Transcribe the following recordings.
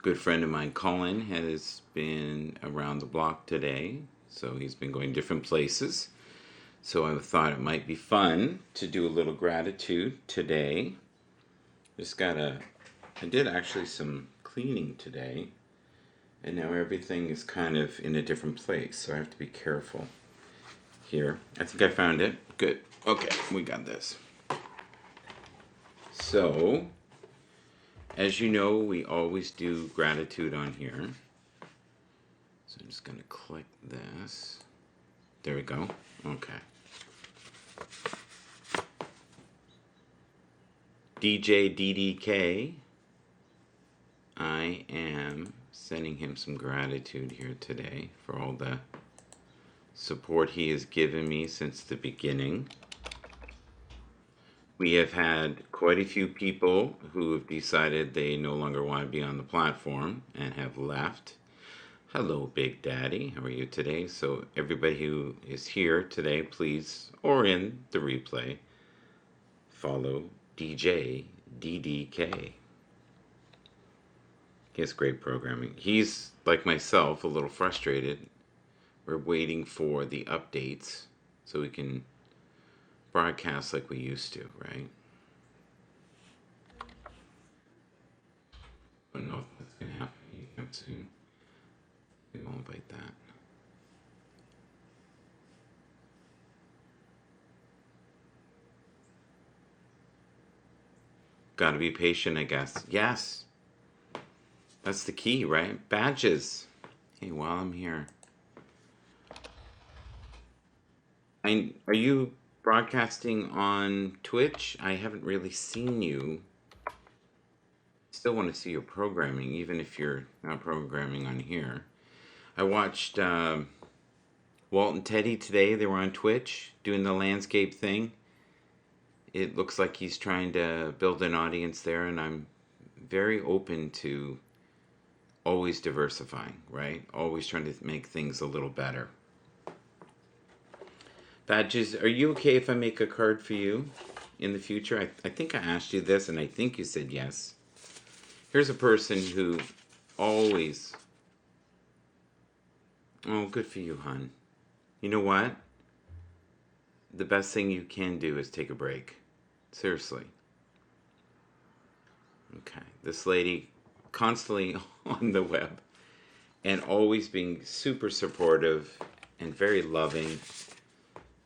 Good friend of mine, Colin, has been around the block today. So he's been going different places. So I thought it might be fun to do a little gratitude today. I did actually some cleaning today. And now everything is kind of in a different place. So I have to be careful here. I think I found it. Good. Okay, we got this. So, as you know, we always do gratitude on here. So I'm just going to click this. There we go. Okay. DJ DDK, I am sending him some gratitude here today for all the support he has given me since the beginning. We have had quite a few people who have decided they no longer want to be on the platform and have left. Hello, Big Daddy. How are you today? So, everybody who is here today, please, or in the replay, follow DJ DDK. He has great programming. He's, like myself, a little frustrated. We're waiting for the updates so we can broadcast like we used to, right? I don't know if that's going to happen anytime soon. We won't invite that. Gotta be patient, I guess. Yes. That's the key, right? Badges. Hey, while I'm here. Are you broadcasting on Twitch? I haven't really seen you. Still want to see your programming, even if you're not programming on here. I watched Walt and Teddy today. They were on Twitch doing the landscape thing. It looks like he's trying to build an audience there, and I'm very open to always diversifying, right? Always trying to make things a little better. Badges, are you okay if I make a card for you in the future? I think I asked you this, and I think you said yes. Here's a person who always... Oh, good for you, hon. You know what? The best thing you can do is take a break. Seriously. Okay. This lady constantly on the web and always being super supportive and very loving.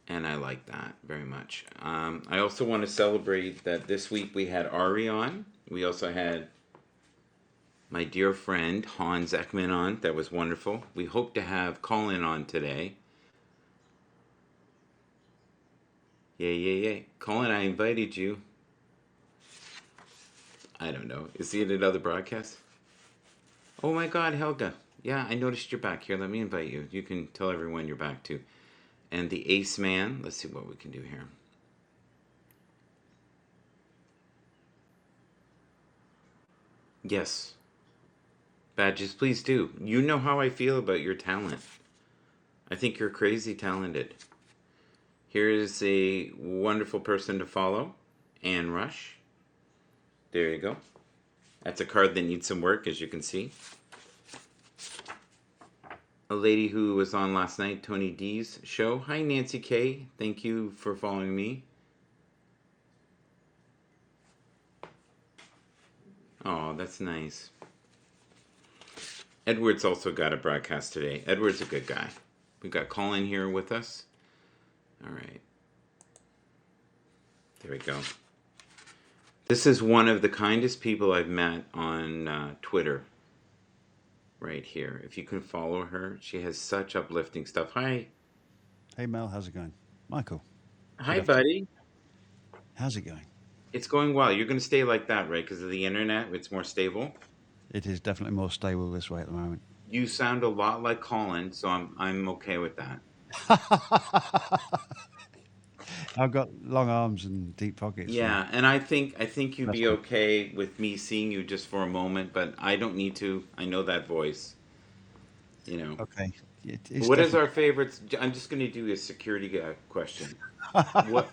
And I like that very much. I also want to celebrate that this week we had Ari on. We also had my dear friend Hans Ekman on. That was wonderful. We hope to have Colin on today. Yay, yay, yay. Colin, I invited you. I don't know. Is he in another broadcast? Oh my god, Helga. Yeah, I noticed you're back here. Let me invite you. You can tell everyone you're back too. And the Ace Man. Let's see what we can do here. Yes. Badges, please do. You know how I feel about your talent. I think you're crazy talented. Here is a wonderful person to follow. Anne Rush. There you go. That's a card that needs some work, as you can see. A lady who was on last night, Tony D's show. Hi, Nancy K. Thank you for following me. Oh, that's nice. Edward's also got a broadcast today. Edward's a good guy. We've got Colin here with us. All right. There we go. This is one of the kindest people I've met on Twitter. Right here. If you can follow her, she has such uplifting stuff. Hi. Hey Mel, how's it going? Michael, Hi, good afternoon. buddy. How's it going? It's going well. You're going to stay like that, right? Because of the internet, it's more stable. It is definitely more stable this way at the moment. You sound a lot like Colin, so I'm okay with that. I've got long arms and deep pockets. And Yeah, and I think you'd that's be okay with me seeing you just for a moment, but I don't need to. I know that voice, you know. okay. It's What is our definitely favorites? I'm just going to do a security question. What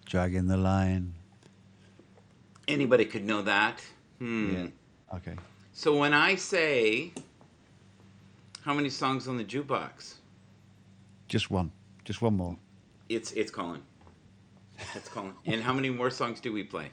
dragging the line. anybody could know that? Yeah. Okay. So when I say how many songs on the jukebox, Just one. Just one more. it's Colin. It's Colin. And how many more songs do we play?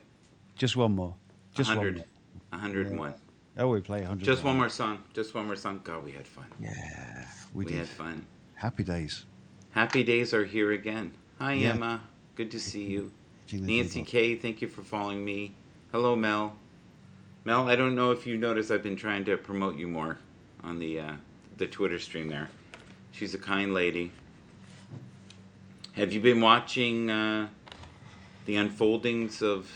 Just one more. A Just one hundred. more. A hundred and Yeah. one. Oh, we play 100. Just one more song. Just one more song. God, we had fun. Yeah, we We did. had fun. Happy days. Happy days are here again. Hi, Yeah. Emma. Good to see you. Hitting the Nancy jukebox. K, thank you for following me. Hello, Mel. Mel, I don't know if you noticed I've been trying to promote you more on the Twitter stream there. She's a kind lady. Have you been watching the unfoldings of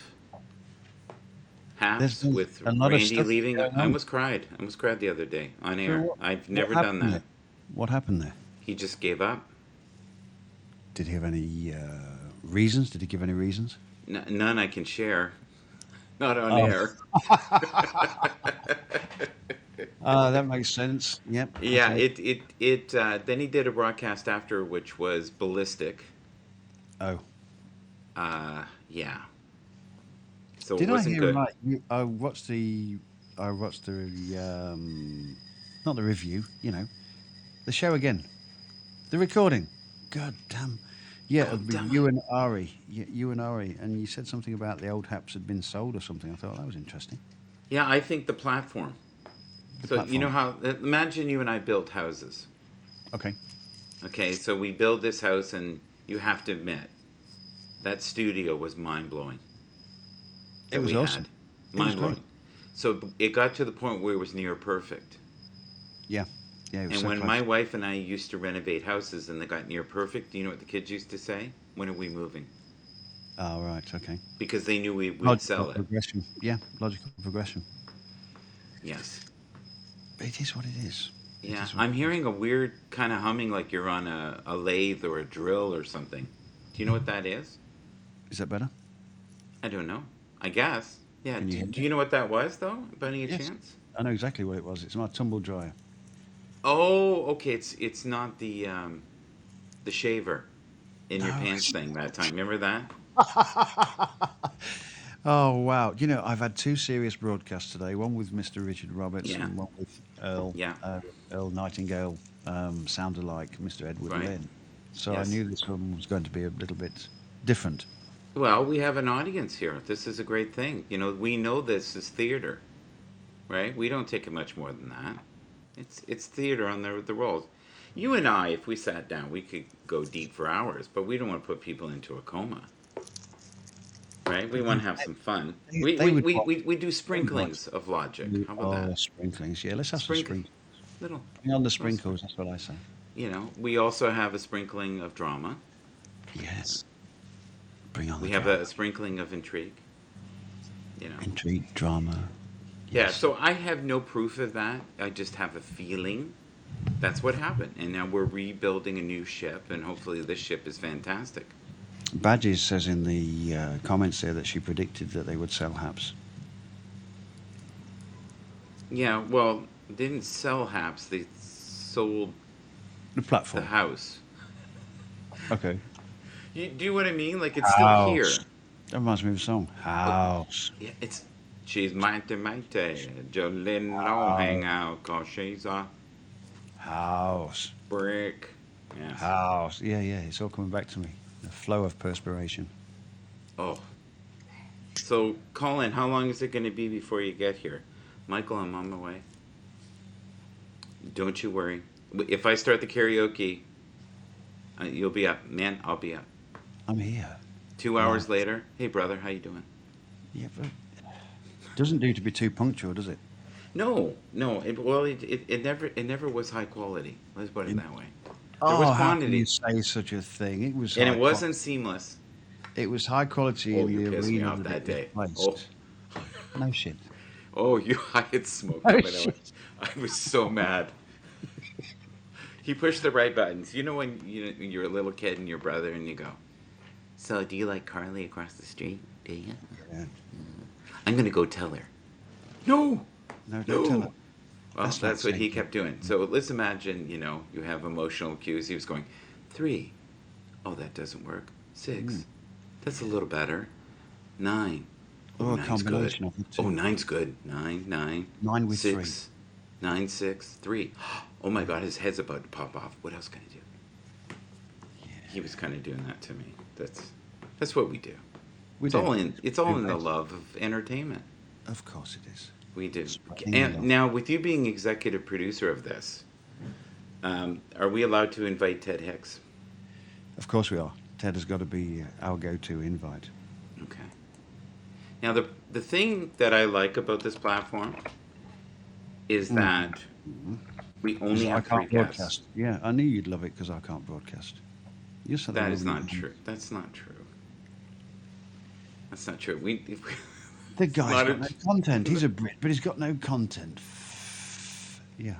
There's Happs been with a lot of Randy stuff leaving? going I on. almost cried. I almost cried the other day on So air. I've what never done happened that. there? What happened there? He just gave up. Did he have any reasons? Did he give any reasons? None I can share. Not on Oh, air. that makes sense. Yep. Yeah, Okay. then he did a broadcast after, which was ballistic. Oh, Yeah. So it did I wasn't hear good. right? I watched the not the review. The show again. The recording. God damn. Yeah, Oh, it'd be damn. you and Ari. You and Ari. And you said something about the old Haps had been sold or something. I thought that was interesting. Yeah, I think the platform. The So you know platform. how, imagine you and I built houses. Okay. Okay, so we build this house, and you have to admit, that studio was mind blowing It that was we awesome. had. It was Mind great. blowing. So it got to the point where it was near perfect. Yeah. Yeah, it was And so when my close. wife and I used to renovate houses and they got near perfect, do you know what the kids used to say? When are we moving? Oh, right. Okay. Because they knew we'd Logical sell it. progression. Yeah, logical progression. Yes. It is what it is. It Yeah, is what I'm it is. hearing a weird kind of humming like you're on a lathe or a drill or something. Do you know what that is? Is that better? I don't know. I guess. Yeah, Can you hear do me? you know what that was, though, by any Yes. chance? I know exactly what it was. It's my tumble dryer. Oh, okay. It's not the shaver in your No. pants thing that time. Remember that? Oh, wow. I've had two serious broadcasts today, one with Mr. Richard Roberts Yeah. and one with Earl, Yeah. Earl Nightingale, sounded like Mr. Edward Right. Lynn. So I Yes. knew this one was going to be a little bit different. Well, we have an audience here. This is a great thing. We know this is theater, right? We don't take it much more than that. It's theater on the rolls. You and I, if we sat down, we could go deep for hours, but we don't want to put people into a coma, right? We But want to have some fun. they, We they we, would we, watch. we, we do They would watch. sprinklings of logic. How about Oh, that? sprinklings. Yeah, let's have some Sprinkle sprinkles. little, Bring on the little sprinkles, that's what I say. we also have a sprinkling of drama. Yes. Bring on the We have drama. a sprinkling of intrigue. Intrigue, drama. Yeah, Yes. so I have no proof of that. I just have a feeling that's what happened. And now we're rebuilding a new ship, and hopefully this ship is fantastic. Badges says in the comments there that she predicted that they would sell Haps. Yeah, well, they didn't sell Haps, they sold The the platform. house. Okay. Do you know what I mean? Like, it's still House. here. That reminds me of a song. Oh, House. yeah, she's mighty, mighty. Jolene Low hang House. out, cause she's a House. brick. Yes. House. Yeah, yeah. It's all coming back to me. The flow of perspiration. Oh. So, Colin, how long is it going to be before you get here? Michael, I'm on my way. Don't you worry. If I start the karaoke, you'll be up. Man, I'll be up. I'm here. 2 hours later, hey brother, how you doing? Yeah, but doesn't do to be too punctual, does it? No, no. It never was high quality. Let's put it In- that way. There was Oh, how can you quantity, say such a thing? It was and high it quality. wasn't seamless. It was high quality Oh, in you the pissed me arena off that that it was day. Oh, placed. No shit. oh, I had smoke No coming out. shit. I was so mad. He pushed the right buttons. You know when you're a little kid and your brother, and you go, "So, do you like Carly across the street? Do you? Yeah. I'm gonna go tell her." No, No, don't tell her. no. Well, That's not that's what he safe. kept doing. So let's imagine, you have emotional cues. He was going, 3. Oh, that doesn't work. 6. Mm. That's a little better. 9. Oh, Or a nine's good. combination of the Oh, two. nine's good. Nine, nine, 9 with 3. 6, 9, 6, 3. Oh my God, his head's about to pop off. What else can I do? He was kind of doing that to me. That's what we do. We do. It's all Do in the best. love of entertainment. Of course it is. We do. Spreading the And love. now, with you being executive producer of this, are we allowed to invite Ted Hicks? Of course we are. Ted has got to be our go-to invite. Okay. Now, the thing that I like about this platform is that Mm-hmm. we Is only that I have three can't guests. broadcast. Yeah, I knew you'd love it because I can't broadcast. You're such a That is lovely not man. true. That's not true. That's not true. We The it's guy's not got no content. He's a Brit, but he's got no content. Yeah.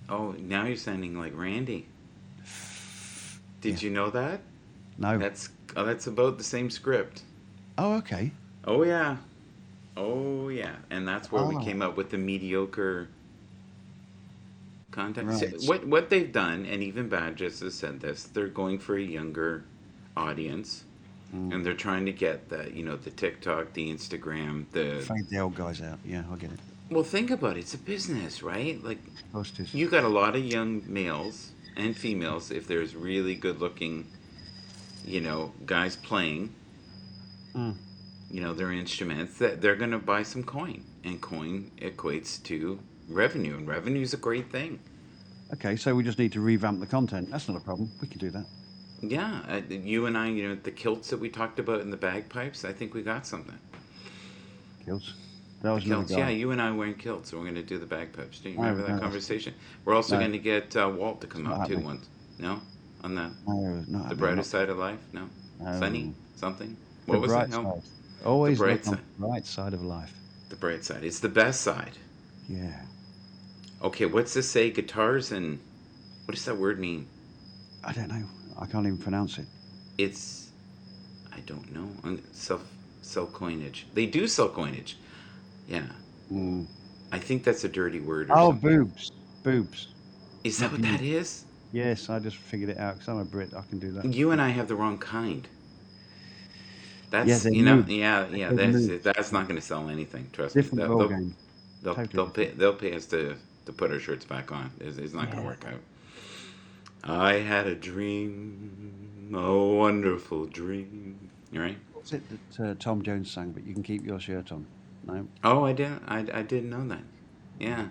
Oh, now you're sounding like Randy. Yeah. Did you know that? No. That's about the same script. Oh, okay. Oh yeah. Oh yeah. And that's where we Oh, came up with the mediocre content. See, right. what they've done, and even Badges has said this, they're going for a younger audience, Mm. and they're trying to get the TikTok, the Instagram, the Fade the old guys out. Yeah, I get it. well. Think about it. It's a business, right? Like Of course it is. you got a lot of young males and females. If there's really good-looking, guys playing, Mm. their instruments, that they're gonna buy some coin, and coin equates to revenue, and revenue is a great thing. Okay, so we just need to revamp the content. That's not a problem. We can do that. Yeah, you and I, the kilts that we talked about in the bagpipes, I think we got something. Kills. That The was another kilts, yeah, guy. you and I wearing kilts, so we're going to do the bagpipes. Do you No, remember that no, conversation? We're also no, going to get Walt to come it's not out too happening. once. No? On No, not the happening. brighter Not. side of life? No? Sunny? No. Something? The What was it? bright No? side. The Always bright look on side. the bright side of life. The bright side. It's the best side. Yeah. Okay, what's this say? Guitars and. What does that word mean? I don't know. I can't even pronounce it. It's. I don't know. Sell coinage. They do sell coinage. Yeah. Mm. I think that's a dirty word or Oh, something. boobs. Boobs. Is that Not what that beauty. is? Yes, I just figured it out because I'm a Brit. I can do that. You and I have the wrong kind. Yeah, That's they're moobs. yeah, They're yeah. called That's moobs. that's Yeah. not going to sell anything. Trust me. Different ball game. Totally different. They'll pay us to put our shirts back on. It's not going to Yeah. work out. I had a dream, a wonderful dream. You right? What's it that Tom Jones sang? But you can keep your shirt on. No, Oh, I didn't know that. Yeah, it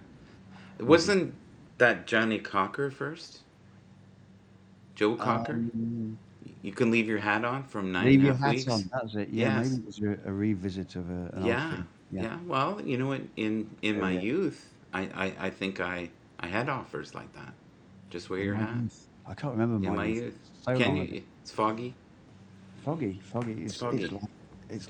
was it? wasn't that Johnny Cocker first. Joe Cocker. Um, You can leave your hat on from nine and Leave a your half hat weeks. on. That's it. Yeah, maybe Yes. it was a revisit of an old Yeah, thing. Yeah. yeah. Well, you know what? In Oh my yeah. youth, I think I had offers like that. Just wear In your my hat. youth, I can't remember In my my youth. youth, So can long ago. you? It's foggy. Foggy, foggy. It's It's foggy.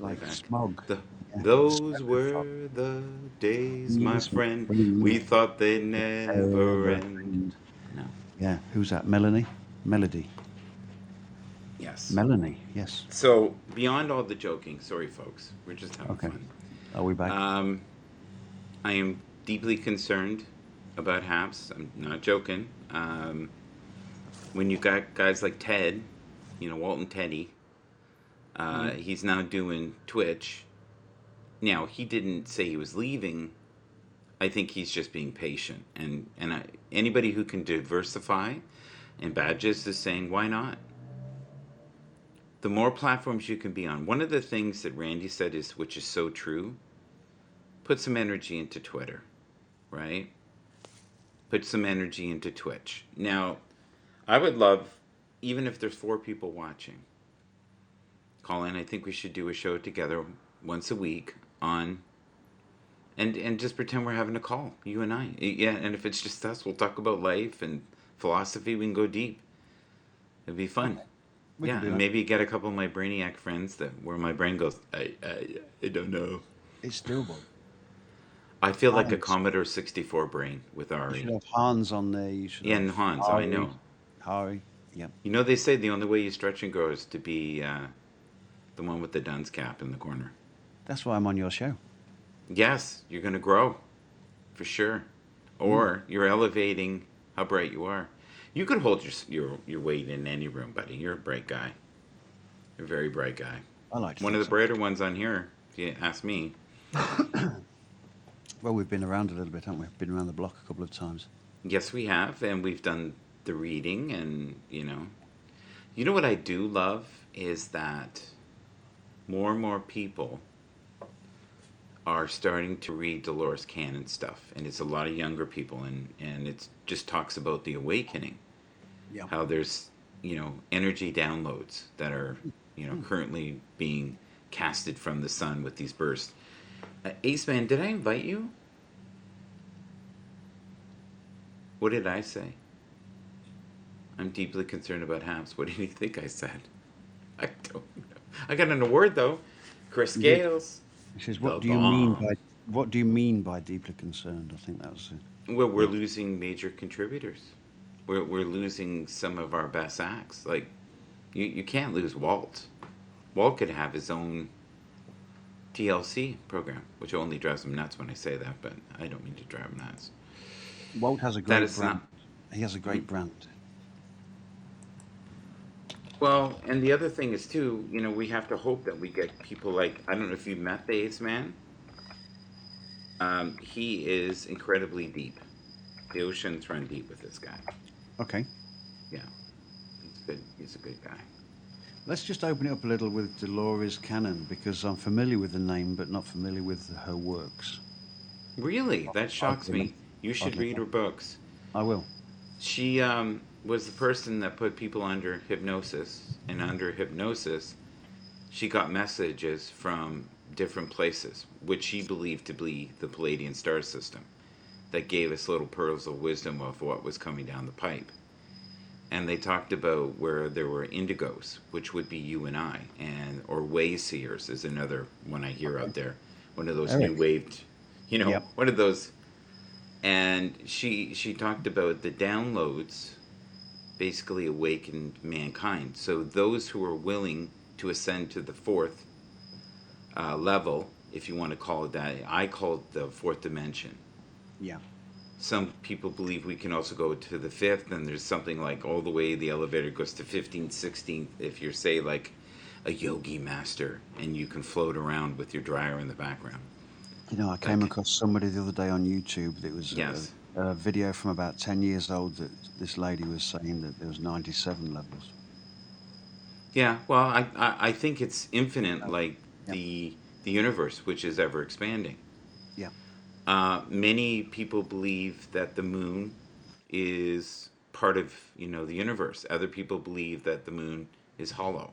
like Way back. smog. The Yeah, those smoke and fog. were the days, my Yes, my friend. friend. We thought they'd never Ever end. end. No. Yeah, who's that? Melanie, Melody, Yes. Melanie. Yes. So beyond all the joking, sorry folks, we're just having Okay. fun. Are we back? Um, I am deeply concerned about Happs. I'm not joking. When you got guys like Ted, Walt and Teddy, Mm. he's now doing Twitch. Now he didn't say he was leaving. I think he's just being patient, and anybody who can diversify, and Badges is saying why not. The more platforms you can be on. One of the things that Randy said which is so true. Put some energy into Twitter, right? Put some energy into Twitch. Now, I would love, even if there's 4 people watching, Colin, I think we should do a show together once a week on, and just pretend we're having a call, you and I. Yeah, and if it's just us, we'll talk about life and philosophy. We can go deep. It'd be fun. Okay, we can Yeah, do and that. maybe get a couple of my brainiac friends where my brain goes, I don't know. It's doable. I feel like a Hans. Commodore 64 brain with You should Ari. have Hans on there. You should Yeah, have and Hans, I Hari. know. Hari. Yep. They say the only way you stretch and grow is to be the one with the dunce cap in the corner. That's why I'm on your show. Yes, you're going to grow, for sure. Mm. Or you're elevating how bright you are. You could hold your weight in any room, buddy. You're a bright guy. You're a very bright guy. I like to One of think the so. brighter ones on here, if you ask me. Well, we've been around a little bit, haven't we? Been around the block a couple of times. Yes, we have, and we've done the reading, and you know what I do love is that more and more people are starting to read Delores Cannon stuff, and it's a lot of younger people, and it just talks about the awakening, Yeah. how there's energy downloads that are currently being casted from the sun with these bursts. Ace Man, did I invite you? What did I say? I'm deeply concerned about Happs. What did you think I said? I don't know. I got an award though. Chris You did. Gales. He says, The "What do you mean bomb. by deeply concerned?" I think that was it. Well, we're Yeah. losing major contributors. We're losing some of our best acts. Like you can't lose Walt. Walt could have his own TLC program, which only drives him nuts when I say that, but I don't mean to drive him nuts. Walt has a That great is brand. not. He has a great brand. Well, and the other thing is too, we have to hope that we get people like, I don't know if you met the Ace Man. He is incredibly deep. The oceans run deep with this guy. Okay. Yeah, he's good. He's a good guy. Let's just open it up a little with Delores Cannon because I'm familiar with the name but not familiar with her works. Really, that shocks Oddly enough. me. You should Oddly read her enough. books. I will. She was the person that put people under hypnosis, and under hypnosis, she got messages from different places, which she believed to be the Palladian star system, that gave us little pearls of wisdom of what was coming down the pipe. And they talked about where there were indigos, which would be you and I, and or way seers is another one I hear Okay. out there. One of those new Eric. waved, Yep. one of those. And she talked about the downloads basically awakened mankind. So those who are willing to ascend to the fourth level, if you want to call it that, I call it the fourth dimension. Yeah. Some people believe we can also go to the fifth, and there's something like all the way the elevator goes to 15th, 16th. If you're, say, like a yogi master, and you can float around with your dryer in the background. I came Like, across somebody the other day on YouTube that was yes. a video from about 10 years old that this lady was saying that there was 97 levels. Yeah, well, I think it's infinite, Oh. like Yep. the universe, which is ever expanding. Yeah. Many people believe that the moon is part of the universe. Other people believe that the moon is hollow.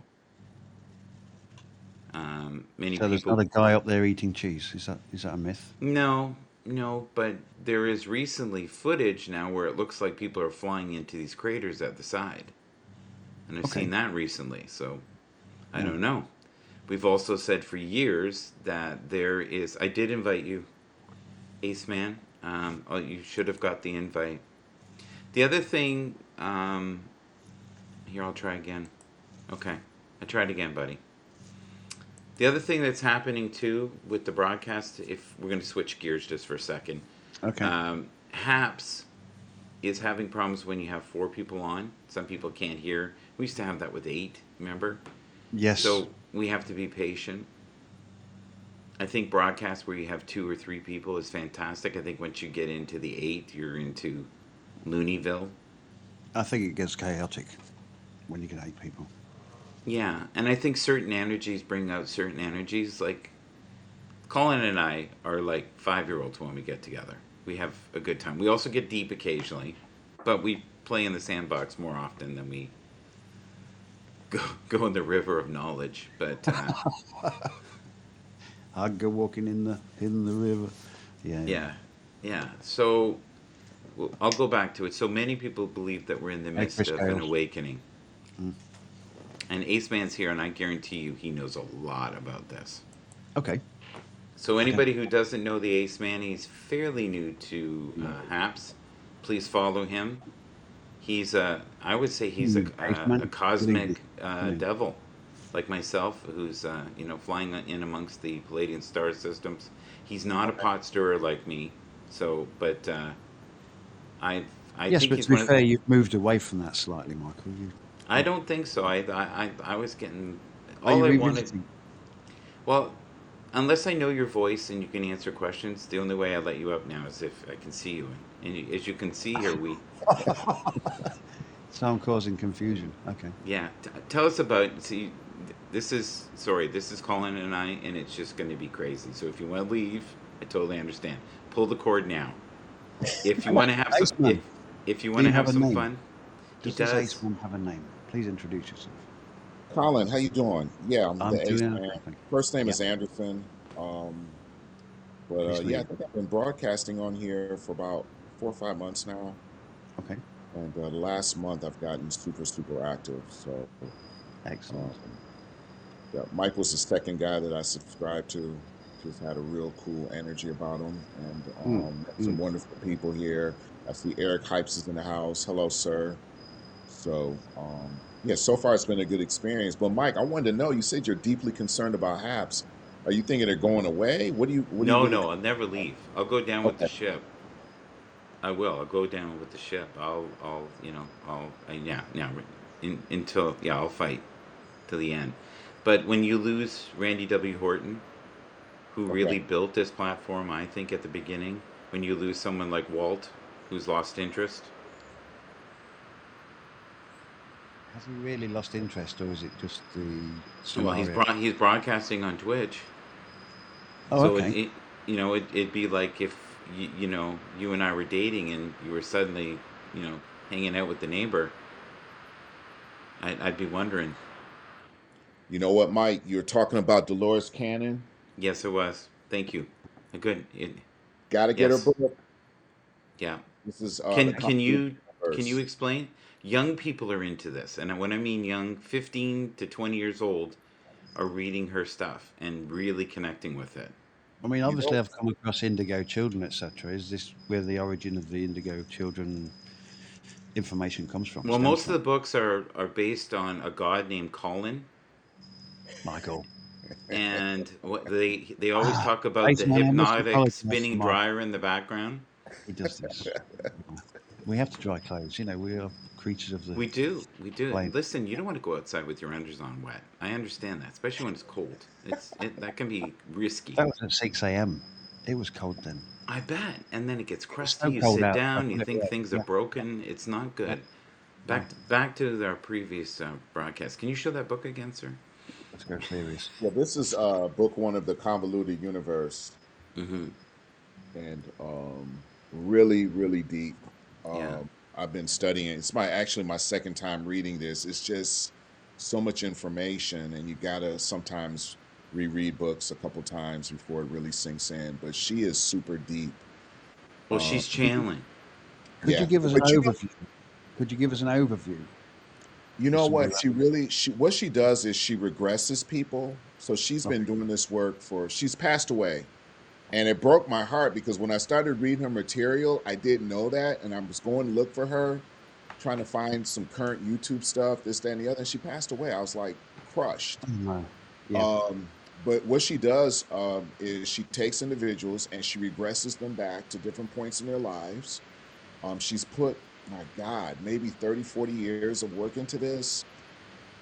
Many So there's not people, a guy up there eating cheese. Is that a myth? no, no, but there is recently footage now where it looks like people are flying into these craters at the side, and I've Okay. seen that recently. So I Yeah. don't know. We've also said for years that there is. I did invite you, Ace Man. Oh, you should have got the invite. The other thing, here, I'll try again. Okay, I tried again, buddy. The other thing that's happening too with the broadcast, if we're going to switch gears just for a second, Okay. Happs is having problems when you have four people on. Some people can't hear. We used to have that with eight, remember? Yes. So we have to be patient. I think broadcast where you have two or three people is fantastic. I think once you get into the eight, you're into Looneyville. I think it gets chaotic when you get 8 people. Yeah, and I think certain energies bring out certain energies. Like Colin and I are like 5-year-olds when we get together. We have a good time. We also get deep occasionally, but we play in the sandbox more often than we go in the river of knowledge. But I'd go walking in the river. Yeah. Yeah. yeah, yeah. So I'll go back to it. So many people believe that we're in the Hey, midst Chris of an Gales. awakening. And Ace Man's here, and I guarantee you he knows a lot about this. Okay. So Okay. anybody who doesn't know the Ace Man, he's fairly new to Haps. Please follow him. I would say he's Hmm, a Caveman. Believe it. cosmic Yeah. devil, like myself, who's flying in amongst the Palladian star systems. He's not a Okay. pot stirrer like me, so but I I Yes, think but to he's be one of. fair, you've moved away from that slightly, Michael. I don't think so. I was getting Are all you I wanted. revisiting? Well, Unless I know your voice and you can answer questions, the only way I let you up now is if I can see you. And as you can see here, So I'm causing confusion. Okay. yeah. Tell us about. See, this is sorry. This is Colin and I, and it's just going to be crazy. So if you want to leave, I totally understand. Pull the cord now. If you want to have some, Aceman, if you do want to you have have a some name? fun, he Does this does. Aceman have a name? Please introduce yourself. Colin, how you doing? Yeah, I'm I'm the ace doing man. okay, thank First name you. Yeah, is Anderson. Um, pleased to meet yeah, I you. think I've been broadcasting on here for about 4 or 5 months now. Okay, And the last month I've gotten super, super active. So, excellent. um, yeah, Mike was the second guy that I subscribed to. Just had a real cool energy about him. And Mm, met some mm. wonderful people here. I see Eric Hypes is in the house. Hello, sir. So, yeah, so far it's been a good experience. But Mike, I wanted to know, you said you're deeply concerned about Haps. Are you thinking they're going away? What do you No, really no, I'll never leave. I'll go down with the Okay. ship. I will. I'll go down with the ship. Yeah, yeah. Until, yeah, I'll fight to the end. But when you lose Randy W. Horton, who Okay. really built this platform, I think at the beginning, when you lose someone like Walt, who's lost interest, Has he really lost interest, or is it just the well, scenario? he's broadcasting on Twitch, Oh, so okay. it'd be like if you and I were dating and you were suddenly you know hanging out with the neighbor. I'd be wondering. You know what, Mike? You're talking about Delores Cannon. Yes, it was. Thank you. A good. Gotta get her Yes. book. Yeah. This is the Can can Convoluted you can you Universe. explain? Young people are into this, and when I mean young, 15 to 20 years old are reading her stuff and really connecting with it. I mean, You obviously, know, I've come across Indigo Children, etc. Is this where the origin of the Indigo Children information comes from? Well, Stems most of from? the books are based on a god named Colin, Michael. and what they always Ah, talk about the Aceman, I must hypnotic apologise to spinning Mike. dryer in the background. He does this. We have to dry clothes. You know, we are creatures of the We do. flame. Listen, you don't want to go outside with your unders on wet. I understand that, especially when it's cold. That can be risky. That was at 6 a.m. It was cold then. I bet. And then it gets It was crusty. so You cold sit out. I down. You put it think away. things are Yeah, broken. It's not yeah. good. No, Back to our previous broadcast. Can you show that book again, sir? let's go serious. yeah, this is book one of the Convoluted Universe, Mm-hmm. and really, really deep. Yeah. I've been studying it. It's actually my second time reading this. It's just so much information, and you gotta sometimes reread books a couple times before it really sinks in. But she is super deep. Well, Um, she's channeling. Could you yeah, give us an but overview? Could you give us an overview you for know somebody? what? She what she does is she regresses people. So she's been Okay. doing this work she's passed away. And it broke my heart because when I started reading her material, I didn't know that. And I was going to look for her, trying to find some current YouTube stuff, this, that, and the other. And she passed away. I was like crushed. Oh, no. Yeah. Um, but what she does is she takes individuals and she regresses them back to different points in their lives. She's put, my God, maybe 30, 40 years of work into this.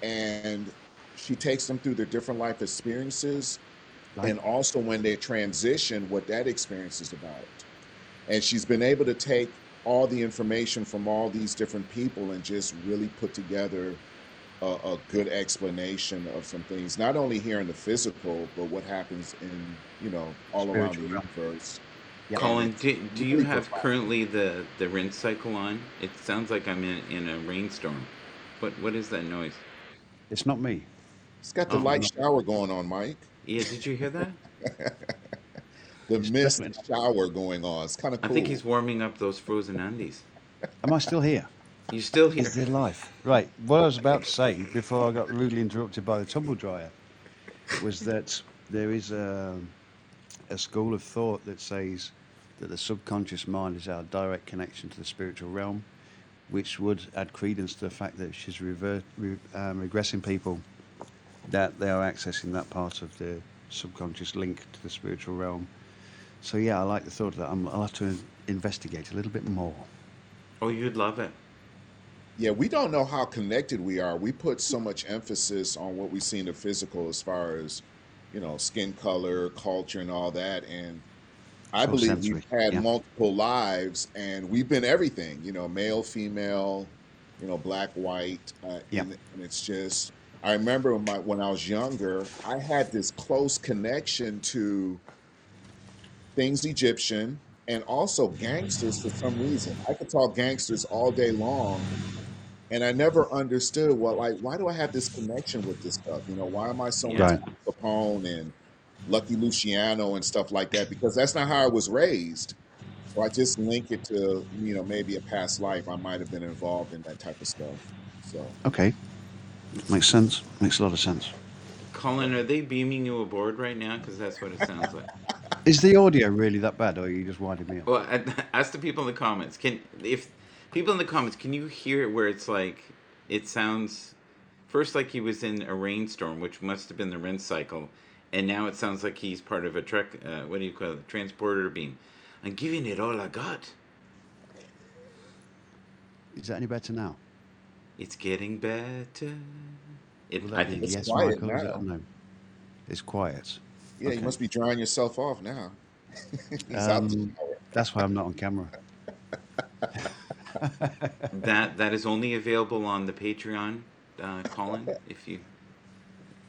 And she takes them through their different life experiences Right. and also when they transition, what that experience is about. And she's been able to take all the information from all these different people and just really put together a good explanation of some things, not only here in the physical, but what happens in, all around the Spiritual realm. universe. Yep. And Colin, it's do you really have profound. currently the rinse cycle on? It sounds like I'm in a rainstorm. What is that noise? It's not me. It's got the Oh, light I'm not. shower going on, Mike. yeah. Did you hear that? The It's mist definitely not. shower going on. It's kind of I think cool. he's warming up those frozen undies. Am I still here? You still Is here? there life? Right. What I was about to say before I got rudely interrupted by the tumble dryer was that there is a school of thought that says that the subconscious mind is our direct connection to the spiritual realm, which would add credence to the fact that she's regressing people, that they are accessing that part of the subconscious link to the spiritual realm. So yeah, I like the thought of that. I'll have to investigate a little bit more. Oh, you'd love it. Yeah, we don't know how connected we are. We put so much emphasis on what we see in the physical as far as skin color, culture, and all that. And I It's all believe we've sensory. had Yeah. multiple lives, and we've been everything, male, female, black, white, Yeah. and it's just. I remember when I was younger, I had this close connection to things Egyptian and also gangsters for some reason. I could talk gangsters all day long, and I never understood, well, like, why do I have this connection with this stuff? Why am I so into Yeah. Right. Al Capone and Lucky Luciano and stuff like that? Because that's not how I was raised. So I just link it to, maybe a past life. I might have been involved in that type of stuff. So Okay. Makes sense. Makes a lot of sense. Colin, are they beaming you aboard right now? Because that's what it sounds like. Is the audio really that bad, or are you just winding me up? Well, ask the people in the comments. If people in the comments, can you hear it where it's like it sounds first like he was in a rainstorm, which must have been the rinse cycle, and now it sounds like he's part of a trek. What do you call it? Transporter beam. I'm giving it all I got. Is that any better now? It's getting better. Will I that be think it's so. yes, quiet Michael? Is it a now. no? It's quiet. Yeah, you Okay. must be drying yourself off now. He's out the shower. That's why I'm not on camera. That is only available on the Patreon, Colin. If you,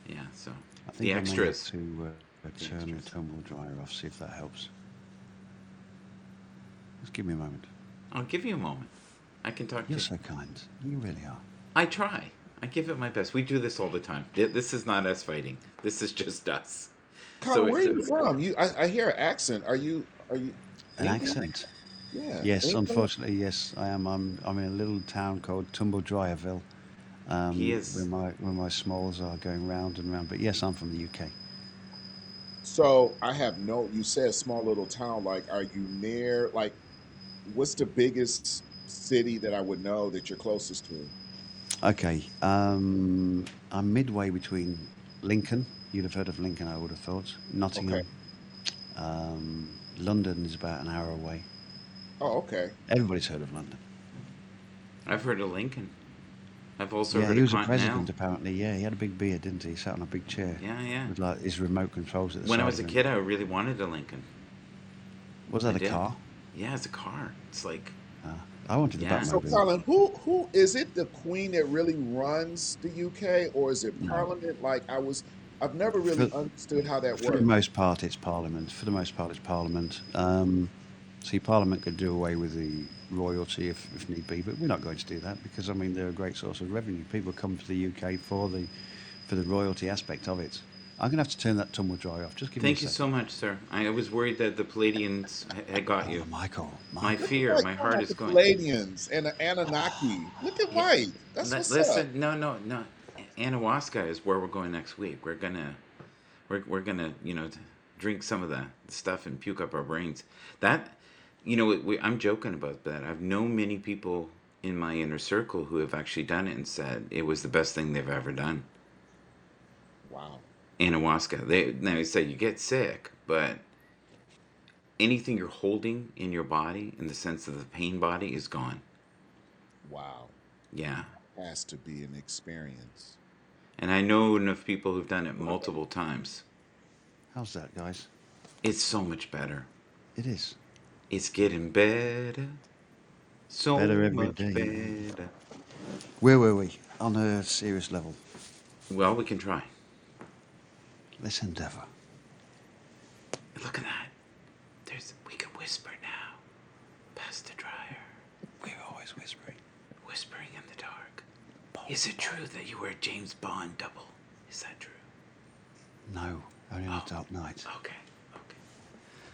yeah. So I the think I may have extras. to The turn the extras. tumble dryer off, see if that helps. Just give me a moment. I'll give you a moment. I can talk to You're you. so kind. You really are. I try. I give it my best. We do this all the time. This is not us fighting. This is just us. Colin, So where are it's you from? I hear an accent. Are you An England? accent. Yeah, Yes, England. unfortunately, yes, I am. I'm in a little town called Tumble Dryerville, he where is. my smalls are going round and round. But yes, I'm from the UK. So I have no. You said small little town. Like, are you near? Like, what's the biggest city that I would know that you're closest to? Okay, I'm midway between Lincoln. You'd have heard of Lincoln, I would have thought. Okay. Nottingham. London is about an hour away. Oh, okay. Everybody's heard of London. I've heard of Lincoln. I've also Yeah, heard he of was a Continental. president apparently. Yeah, he had a big beard, didn't he? He sat on a big chair Yeah, yeah. with like his remote controls at the When I side was of a him. kid, I really wanted a Lincoln. Was I that a did. car? Yeah, it's a car. It's like, Uh, I wanted the yeah. So, Batmobile. Colin, who is it? The Queen that really runs the UK, or is it No, Parliament? I've never really for understood how that for the works. most part, it's Parliament. For the most part, it's Parliament. See, Parliament could do away with the royalty if need be, but we're not going to do that because I mean they're a great source of revenue. People come to the UK for the royalty aspect of it. I'm gonna have to turn that tumble dryer off. Just give me a Thank you sec. so much, sir. I was worried that the Palladians had got Oh, you. Michael, My Look Michael. at fear, that my coming heart at is the going. Palladians and the Anunnaki. Look at Yeah. Mike. That's what's up. Listen, no, no, no. Anahuasca is where we're going next week. We're gonna, drink some of the stuff and puke up our brains. That, I'm joking about that. I've known many people in my inner circle who have actually done it and said it was the best thing they've ever done. Wow. Anahuasca. They say you get sick, but anything you're holding in your body, in the sense of the pain body, is gone. Wow. Yeah. Has to be an experience. And I know enough people who've done it multiple times. How's that, guys? It's so much better. It is It's getting better. So better every much day. better. Where were we? On a serious level. Well, we can try. Let's endeavour. Look at that. We can whisper now. Past the dryer. We're always whispering. Whispering in the dark. Is it true that you were a James Bond double? Is that true? No, only on a dark night. Okay. Okay.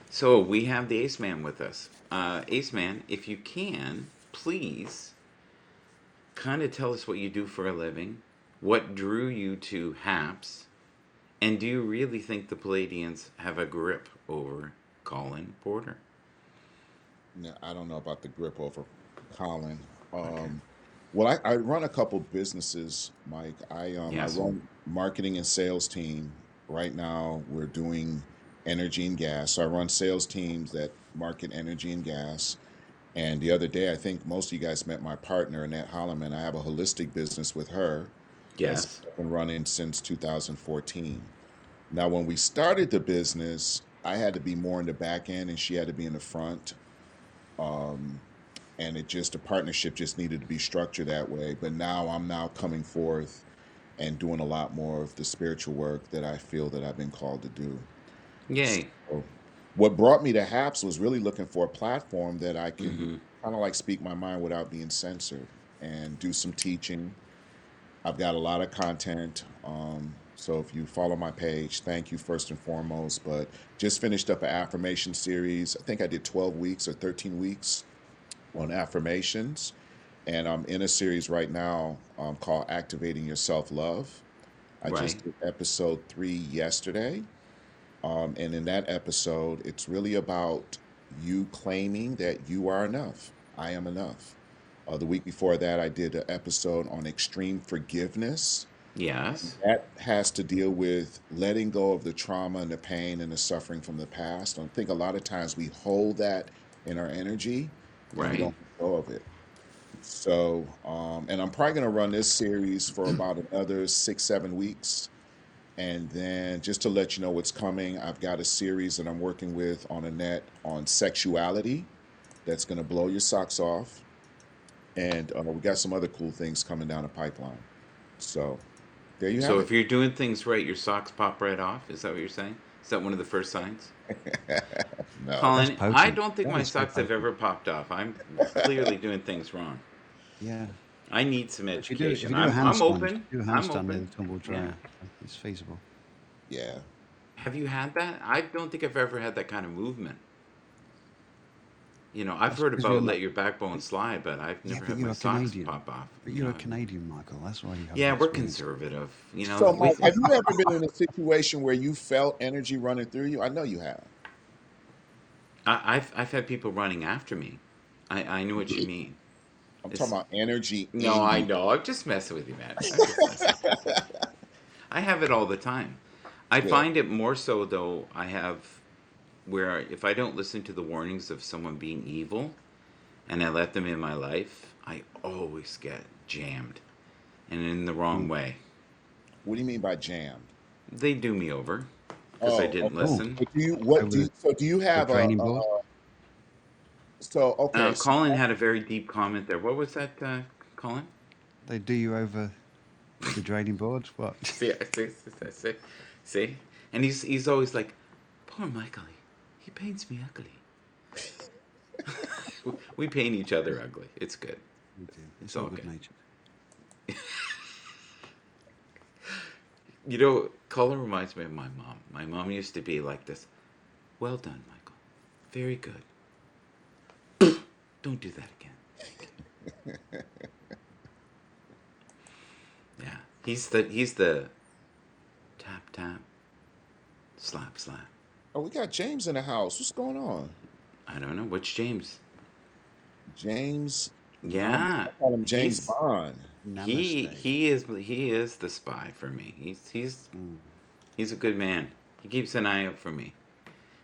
So we have the Ace Man with us. Ace Man, if you can, please kind of tell us what you do for a living, what drew you to Happs, and do you really think the Palladians have a grip over Colin Porter? No, I don't know about the grip over Colin. Okay. Well, I run a couple businesses, Mike. I Yes. run marketing and sales team. Right now, we're doing energy and gas. So I run sales teams that market energy and gas. And the other day, I think most of you guys met my partner, Annette Holloman. I have a holistic business with her that's Yes. been running since 2014. Now, when we started the business, I had to be more in the back end and she had to be in the front. Um, and the partnership just needed to be structured that way. But now I'm now coming forth and doing a lot more of the spiritual work that I feel that I've been called to do. Yay. So what brought me to Happs was really looking for a platform that I can Mm-hmm. kind of like speak my mind without being censored and do some teaching. I've got a lot of content. So if you follow my page, thank you first and foremost. But just finished up an affirmation series. I think I did 12 weeks or 13 weeks on affirmations. And I'm in a series right now called Activating Your Self Love. I Right. just did episode 3 yesterday. And in that episode, it's really about you claiming that you are enough. I am enough. The week before that, I did an episode on extreme forgiveness. And Yes. that has to deal with letting go of the trauma and the pain and the suffering from the past. I think a lot of times we hold that in our energy and we Right. don't let go of it. So, and I'm probably going to run this series for about another 6, 7 weeks. And then just to let you know what's coming, I've got a series that I'm working with on a net on sexuality that's going to blow your socks off. And we got some other cool things coming down the pipeline. So there you So have if you're doing things right, your socks pop right off. Is that what you're saying? Is that one of the first signs? it. No. That's Colin, I potent. don't think That my is so socks have potent. ever popped off. I'm clearly doing things wrong. Yeah. I need some If you do education. a I'm handstand, open. do a I'm handstand in open. the tumble Yeah. dryer. It's feasible. Yeah. Have you had that? I don't think I've ever had that kind of movement. I've That's heard because you're about not. let your backbone slide, but I've Yeah, never but had my you're a socks Canadian. pop off. But you're a Canadian, Michael. That's why you have the Yeah, we're experience. conservative. So, We, Mike, have you ever been in a situation where you felt energy running through you? I know you have. I've had people running after me. I know what you mean. I'm talking It's about energy No, in I you. know. I'm just messing with you, man. I'm just messing with you. I have it all the time. I Good. find it more so though. I have where if I don't listen to the warnings of someone being evil, and I let them in my life, I always get jammed, and in the wrong Mm. way. What do you mean by jammed? They do me over because I Oh, didn't okay. Oh, listen. Do you the have training board. okay, so Colin had a very deep comment there. What was that, Colin? They do you over the draining board. What? See, see, and he's always like, poor Michael. He paints me ugly. We paint each other ugly. It's good. We do. It's It's all all good good. natured. Colin reminds me of my mom. My mom used to be like this. Well done, Michael. Very good. Don't do that again. Yeah, he's the tap tap slap slap. Oh, we got James in the house. What's going on? I don't know which James. James, Yeah, I call him James he's Bond. he Namaste. he is the spy for me. Mm. He's a good man. He keeps an eye out for me.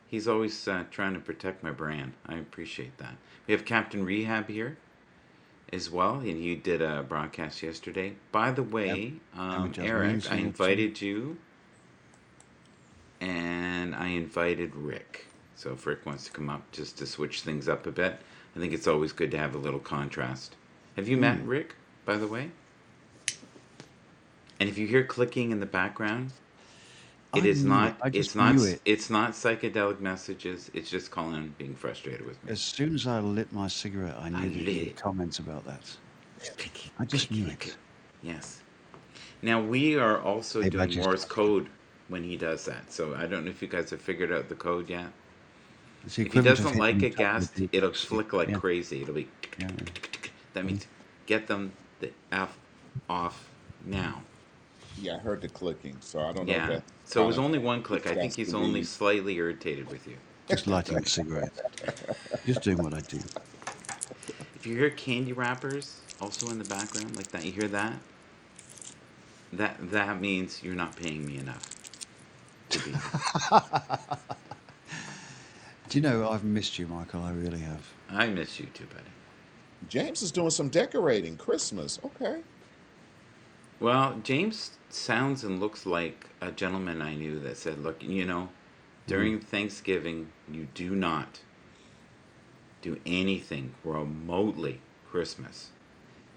He's always trying to protect my brand. I appreciate that. We have Captain Rehab here as well, and he did a broadcast yesterday. By the Yep. way, Emma Jasmine's Eric, I here too. invited you, and I invited Rick. So if Rick wants to come up just to switch things up a bit, I think it's always good to have a little contrast. Have you met Mm. Rick, by the way? And if you hear clicking in the background, it I is knew it. not I it's just not knew it. it's not psychedelic messages. It's just Colin being frustrated with me. As soon as I lit my cigarette, I I knew that lit you would it. comment about that. Clicky, I just knew clicky, click. it. Yes. Now we are also Hey, doing badges. Morse code when he does that. So I don't know if you guys have figured out the code yet. It's the If he equivalent of doesn't hitting like the a top of the guest, it'll D-box. flick like Yeah, crazy. It'll be yeah. that Mm. means get them the F off now. Yeah, I heard the clicking, so I don't know if Yeah. that's So it kind was of only one click. I think discussed he's to only read. slightly irritated with you. Just lighting a cigarette. Just doing what I do. If you hear candy wrappers also in the background like that, you hear that? That means you're not paying me enough to be here. Do you know, I've missed you, Michael. I really have. I miss you too, buddy. James is doing some decorating, Christmas. Okay. Well, James sounds and looks like a gentleman I knew that said, "Look, Mm. during Thanksgiving, you do not do anything remotely Christmas.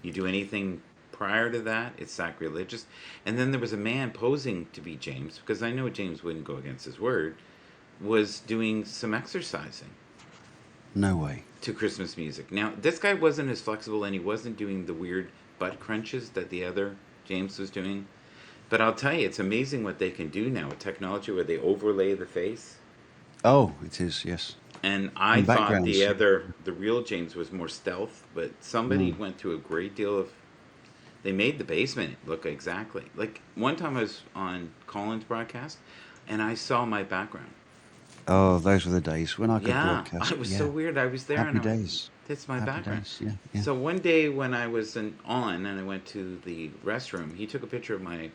You do anything prior to that, it's sacrilegious." And then there was a man posing to be James, because I know James wouldn't go against his word, was doing some exercising No way. to Christmas music. Now, this guy wasn't as flexible and he wasn't doing the weird butt crunches that the other James was doing. But I'll tell you, it's amazing what they can do now with technology where they overlay the face. Oh, it is, yes. And I And thought backgrounds. the real James was more stealth, but somebody Mm. went through a great deal of. They made the basement look exactly like one time I was on Colin's broadcast, and I saw my background. Oh, those were the days when I could Yeah, broadcast. it was so Yeah. weird. I was there, and Happy I went, days. "That's my Happy background." days. Yeah, yeah. So one day when I was on, and I went to the restroom, he took a picture of my.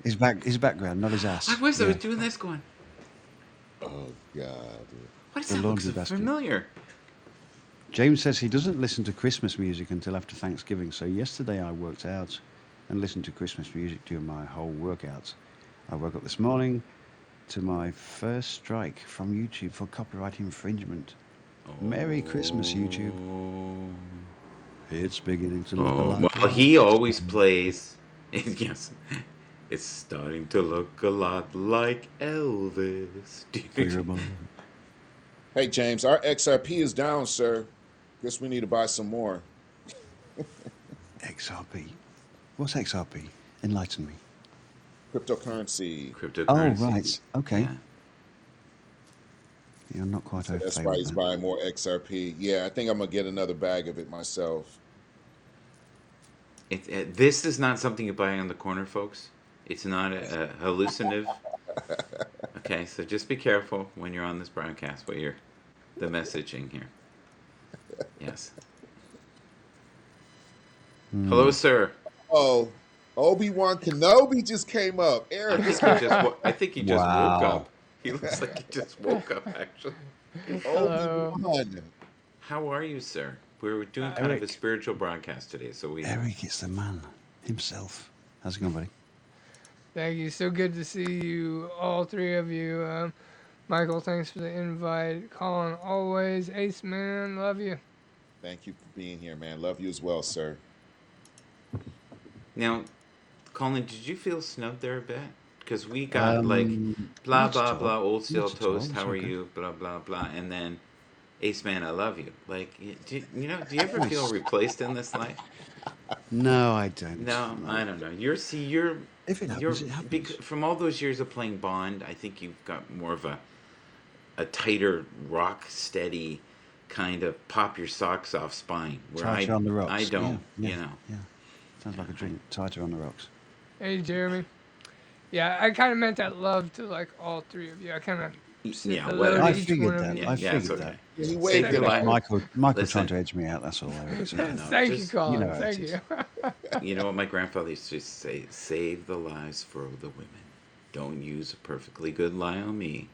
His background, not his I ass. was Yeah. doing this, going, Oh God. "Why does The that look laundry so basket. familiar?" James says he doesn't listen to Christmas music until after Thanksgiving. So yesterday I worked out and listened to Christmas music during my whole workout. I woke up this morning to my first strike from YouTube for copyright infringement. Merry Christmas, YouTube. Oh. It's beginning to look a Oh, lot well, like he always Christmas. plays. Yes, it's starting to look a lot like Elvis. Figure 'em out. Hey James, our XRP is down, sir. Guess we need to buy some more. XRP. What's XRP? Enlighten me. Cryptocurrency. Oh, Cryptocurrency. right. Okay. Yeah. You're not quite So au that's fait why with he's that. buying more XRP. Yeah, I think I'm gonna get another bag of it myself. This is not something you buy on the corner, folks. It's not a hallucinative. Okay, so just be careful when you're on this broadcast. The messaging here. Yes. Hello, Hmm. sir. Oh, Obi-Wan Kenobi just came up. I Eric, think he just. I think he just woke Wow. up. He looks like he just woke up. Actually. Hello. Obi-Wan. How are you, sir? We're doing kind of a Eric. spiritual broadcast today, so we. Eric is the man himself. How's it going, buddy? Thank you. So good to see you, all three of you. Michael, thanks for the invite. Colin, always. Ace, man, love you. Thank you for being here, man. Love you as well, sir. Now, Colin, did you feel snubbed there a bit? Because we got like, blah Not at blah all. blah, old steel Not at all. toast. It's How are okay. you? Blah blah blah, and then, Ace man, I love you. Like, do you ever feel Nice. replaced in this life? No, I don't. No, No. I don't know. You're If it happens, it happens. from all those years of playing Bond. I think you've got more of a tighter, rock steady kind of pop your socks off spine. Where Tighter on the I rocks. Yeah, don't, yeah, yeah. Sounds like a drink. Tighter on the rocks. Hey, Jeremy. Yeah, I kind of meant that love to like all three of you. I kind of said Yeah, hello to I whatever. each one figured of that. you. Yeah, I yeah, it's figured okay. that. Yeah, he Save waved your it life. at Michael Listen. trying to edge me out. That's all. Eric. It's okay. No, Thank you, just Colin. You know how Thank it is. you. you know what my grandfather used to say: "Save the lives for the women. Don't use a perfectly good lie on me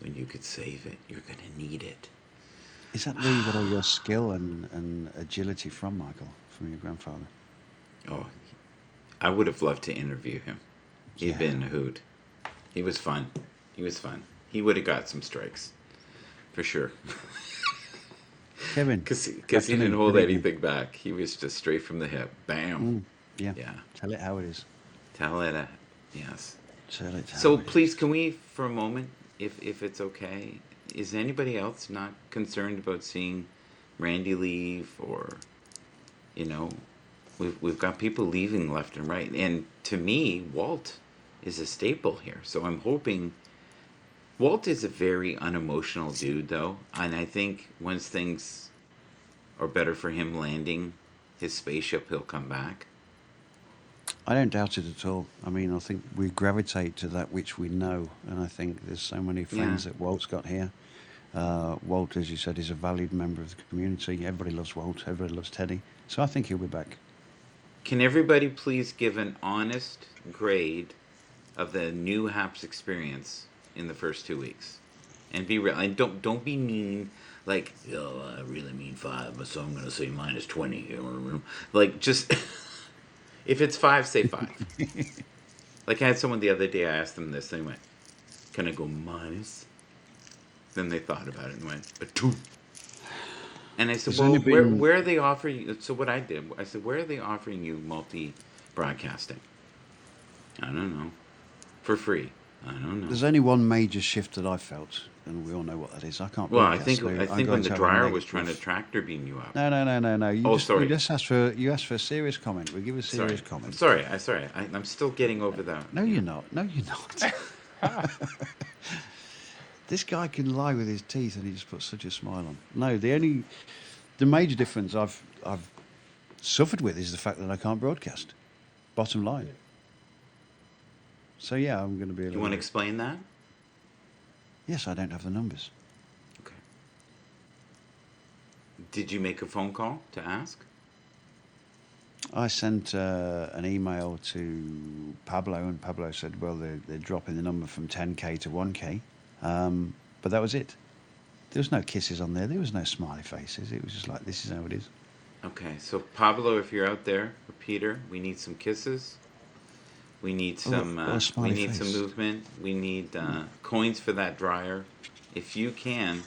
when you could save it. You're gonna need it." Is that where you got all your skill and agility from, Michael? From your grandfather? Oh, I would have loved to interview him. He'd Yeah. been a hoot. He was fun. He was fun. He would have got some strikes, for sure. Kevin. Because he Afternoon, didn't hold good evening. anything back. He was just straight from the hip. Bam. Yeah. Yeah. Tell it how it is. Tell it. Yes. Tell it how So it please, is. can we, for a moment, if it's okay, is anybody else not concerned about seeing Randy leave, or, you know, we've got people leaving left and right, and to me, Walt is a staple here. So I'm hoping. Walt is a very unemotional dude, though, and I think once things are better for him landing his spaceship, he'll come back. I don't doubt it at all. I mean, I think we gravitate to that which we know, and I think there's so many friends Yeah. that Walt's got here. Walt, as you said, is a valued member of the community. Everybody loves Walt. Everybody loves Teddy. So I think he'll be back. Can everybody please give an honest grade of the new Happs experience in the first 2 weeks? and be real, and don't be mean. Like, oh, I really mean 5, so I'm gonna say -20. You know, like just if it's 5, say 5. Like I had someone the other day. I asked them this. They went, "Can I go minus?" Then they thought about it and went, "But 2." And I said, There's "Well, only where been where are they offering?" So what I did, I said, "Where are they offering you multi-broadcasting?" I don't know. For free. I don't know. there's only one major shift that I felt, and we all know what that is. I can't Well, I broadcast, think so I I'm think when going the to have a dryer was trying to negative. tractor beam you up. No. Oh, You sorry. just asked for a serious comment. We give a Sorry. serious I'm comment. sorry. I'm still getting over that. No, Yeah. you're not. No, you're not. This guy can lie with his teeth, and he just puts such a smile on. No, the major difference I've suffered with is the fact that I can't broadcast. Bottom line. So yeah, I'm going to be a You little want to bit. explain that? Yes, I don't have the numbers. Okay. Did you make a phone call to ask? I sent an email to Pablo, and Pablo said, well, they're dropping the number from 10K to 1K. But that was it. There was no kisses on there. There was no smiley faces. It was just like, this is how it is. Okay. So Pablo, if you're out there, or Peter, we need some kisses. We need some. Or a We smiley need some face. movement. We need coins for that dryer, if you can.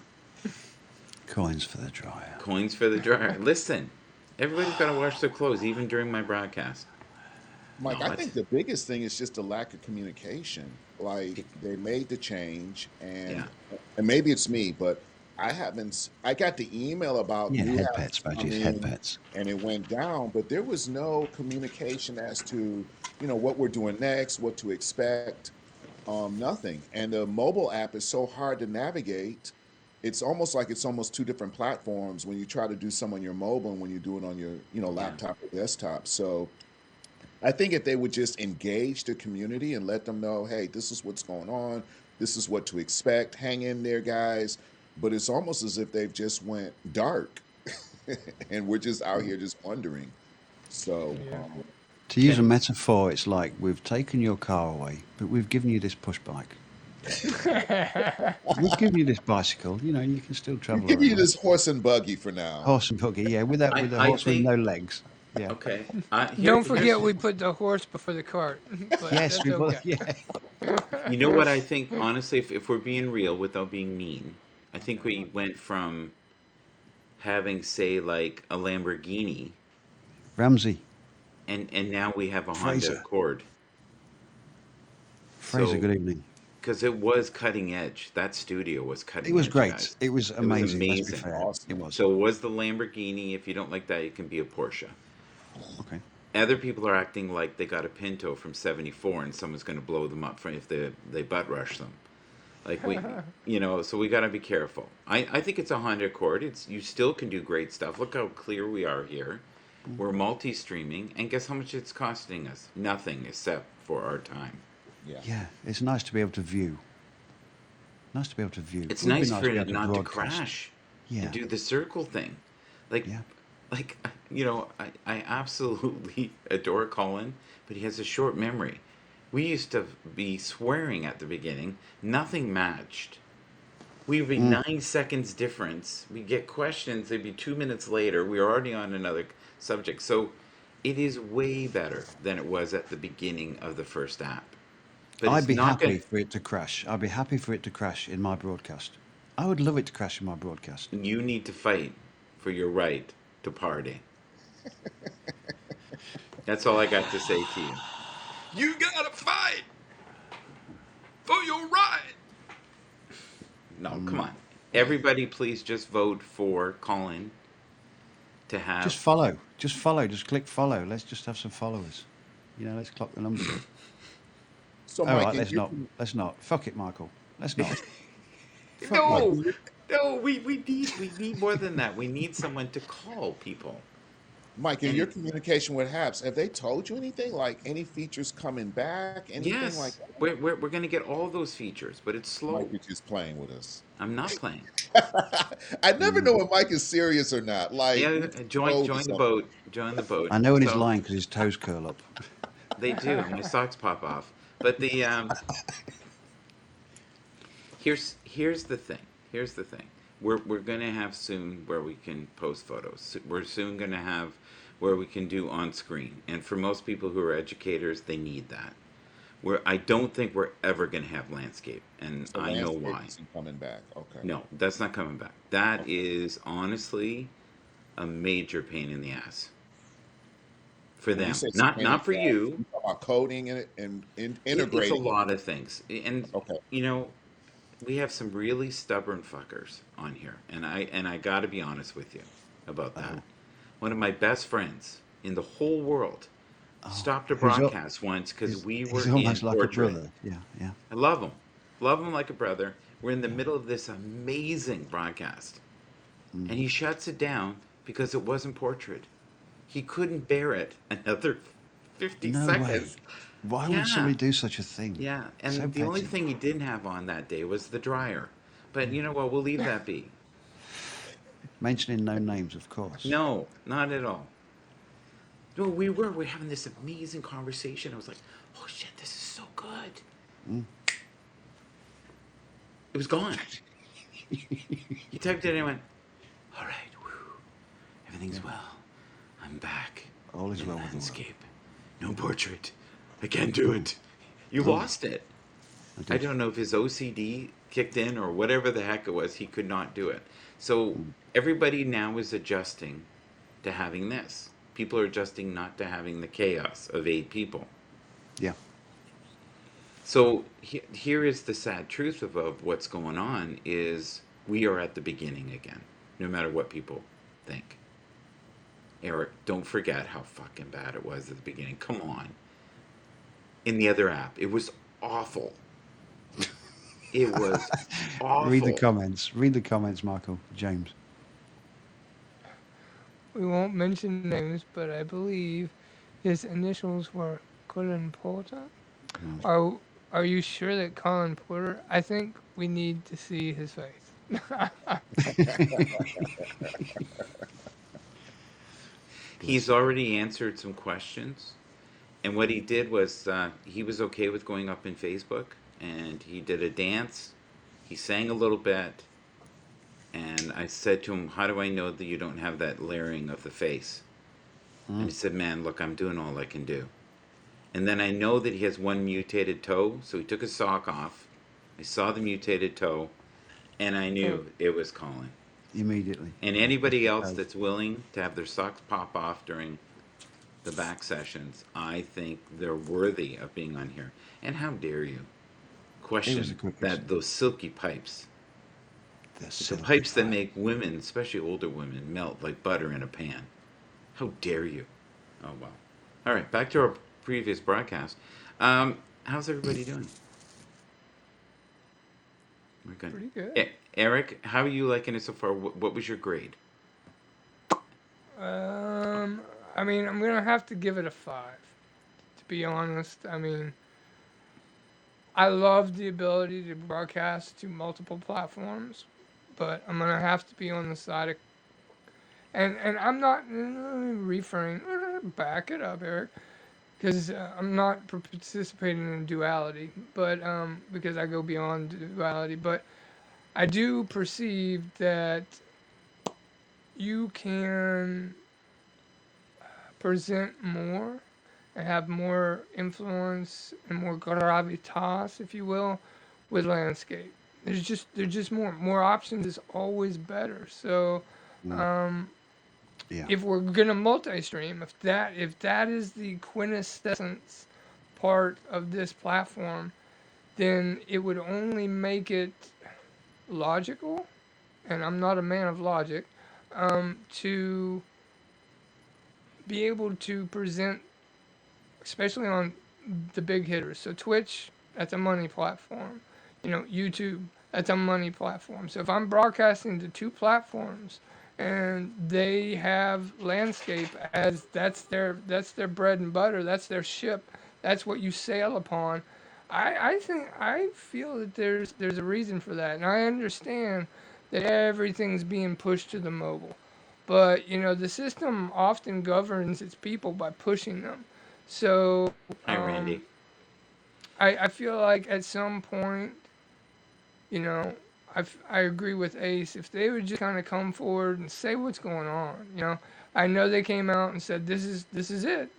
Coins for the dryer. Coins for the dryer. Listen, everybody's got to wash their clothes, even during my broadcast. Mike, No, I it's think the biggest thing is just a lack of communication. Like it, they made the change, yeah. and maybe it's me, but I haven't. I got the email about Yeah, new head apps pets, badges, head coming, pets. and it went down, but there was no communication as to what we're doing next, what to expect. Nothing. And the mobile app is so hard to navigate. It's almost like it's almost two different platforms when you try to do some on your mobile and when you do it on your Yeah. laptop or desktop. So I think if they would just engage the community and let them know, hey, this is what's going on, this is what to expect, hang in there, guys. But it's almost as if they've just went dark, and we're just out here just wondering. So Yeah. To use a Can metaphor, it's like we've taken your car away, but we've given you this push bike. We've given you this bicycle, and you can still we've travel given you around. this horse and buggy for now. Horse and buggy, yeah, with a I horse with no think legs. Yeah. okay. Don't Here's forget we put the horse before the cart, but Yes, that's we will. okay. Yeah. you know what I think honestly, if we're being real without being mean, I think we went from having say like a Lamborghini Ramsey, and now we have a Honda Fraser, Accord. Fraser. So Good evening. because it was cutting edge, that studio was It cutting was edge, great. guys. It was It was amazing. Let's be amazing. fair. It Awesome. was. So it was the Lamborghini. If you don't like that, it can be a Porsche. Okay. Other people are acting like they got a Pinto from '74 and someone's going to blow them up if they butt rush them. Like so we got to be careful. I think it's a Honda Accord. You still can do great stuff. Look how clear we are here. We're multi-streaming, and guess how much it's costing us? Nothing except for our time. Yeah. Yeah, it's nice to be able to view. Nice to be able to view. It It's would be nice nice for to be it able to not to broadcast. crash and Yeah. do the circle thing. Like, Yeah. like I absolutely adore Colin, but he has a short memory. We used to be swearing at the beginning. Nothing matched. We'd be 9 seconds difference. We'd get questions. They'd be 2 minutes later. We were already on another subject. So it is way better than it was at the beginning of the first app. But I'd it's be not happy going for it to crash. I'd be happy for it to crash in my broadcast. I would love it to crash in my broadcast. to. You need to fight for your right to party. That's all I got to say to you. You gotta fight for your right. No, come on. Everybody, please just vote for Colin to Just have. follow. Just follow. Just click follow. Let's just have some followers. Let's clock the numbers up. So, All Mike, right, let's not. Let's not. Fuck it, Michael. Let's not. Fuck Mike, you. No, no, we need more than that. We need someone to call people. Mike, in your And communication with Happs, have they told you anything like any features coming back, anything like yes, that? we're going to get all those features, but it's Mike, slow. you're just playing with us. I'm not playing. I never know when Mike is serious or not. Like Yeah, we just join told or join the something. boat. Join the boat. I know when he's So lying because his toes curl up. they do. My socks pop off. But Here's the thing. Here's the thing. We're gonna have soon where we can post photos. We're soon gonna have where we can do on screen. And for most people who are educators, they need that. I don't think we're ever gonna have landscape, and So I know landscape why. isn't coming back. Okay. No, that's not coming back. That Okay. is honestly a major pain in the ass for When you them. say it's a Not pain in not for the ass, you. you talk about coding and It's a integrating it. lot of things, and Okay. you know, we have some really stubborn fuckers on here, and I got to be honest with you about that. Oh, One of my best friends in the whole world oh, stopped a he's al- broadcast once because we he's were in almost like a portrait. brother. Yeah, yeah. I love him like a brother. We're in the middle of this amazing broadcast, and he shuts it down because it wasn't portrait. He couldn't bear it another 50 No way. seconds. Why would Yeah, somebody do such a thing? yeah. So And the only petty. thing he didn't have on that day was the dryer. But you know what? We'll leave that be. Mentioning no names, of course. No, not at all. No, we're having this amazing conversation. I was like, oh shit, this is so good. It was gone. He typed it and went, all right, whew, everything's well. I'm back All is in well with the world. landscape. No portrait. I can't do it. You Oh, lost it. I I did. don't know if his OCD kicked in or whatever the heck it was. He could not do it. So everybody now is adjusting to having this. People are adjusting not to having the chaos of 8 people. Yeah. So here is the sad truth of what's going on is we are at the beginning again, no matter what people think. Eric, don't forget how fucking bad it was at the beginning. Come on. In the other app, it was awful. It was Read the awful. comments. Read the comments, Michael. James. We won't mention names, but I believe his initials were Colin Porter. No. Are Are you sure that Colin Porter? I think we need to see his face. Bless He's him. already answered some questions. And what he did was he was okay with going up in Facebook and he did a dance. He sang a little bit. And I said to him, how do I know that you don't have that layering of the face? And he said, man, look, I'm doing all I can do. And then I know that he has one mutated toe. So he took his sock off. I saw the mutated toe. And I Oh, knew it was Colin. Immediately. And Yeah. anybody Just else goes. that's willing to have their socks pop off during the back sessions, I think they're worthy of being on here. And how dare you He was the question quickest. that those silky pipes, The the silky pipes that pipe. make women, especially older women, melt like butter in a pan. How dare you? Oh well. All right, back to our previous broadcast. How's everybody doing? We're good. pretty good. Eric, how are you liking it so far? What was your grade? Um, I mean, I'm gonna have to give it a 5. To be honest, I mean, I love the ability to broadcast to multiple platforms, but I'm gonna have to be on the side of and I'm not referring. Back it up, Eric, because I'm not participating in duality, but because I go beyond duality, but I do perceive that you can present more and have more influence and more gravitas, if you will, with landscape. There's just more options is always better. So Mm. um, Yeah. if we're gonna multi-stream, if that is the quintessence part of this platform, then it would only make it logical, and I'm not a man of logic, to be able to present, especially on the big hitters. So Twitch, that's a money platform. YouTube, that's a money platform. So if I'm broadcasting to two platforms and they have landscape as that's their bread and butter, that's their ship, that's what you sail upon. I feel that there's a reason for that, and I understand that everything's being pushed to the mobile. But the system often governs its people by pushing them. So Hi, um, Randy. I feel like at some point you know, I agree with Ace. If they would just kind of come forward and say what's going on, I know they came out and said this is it,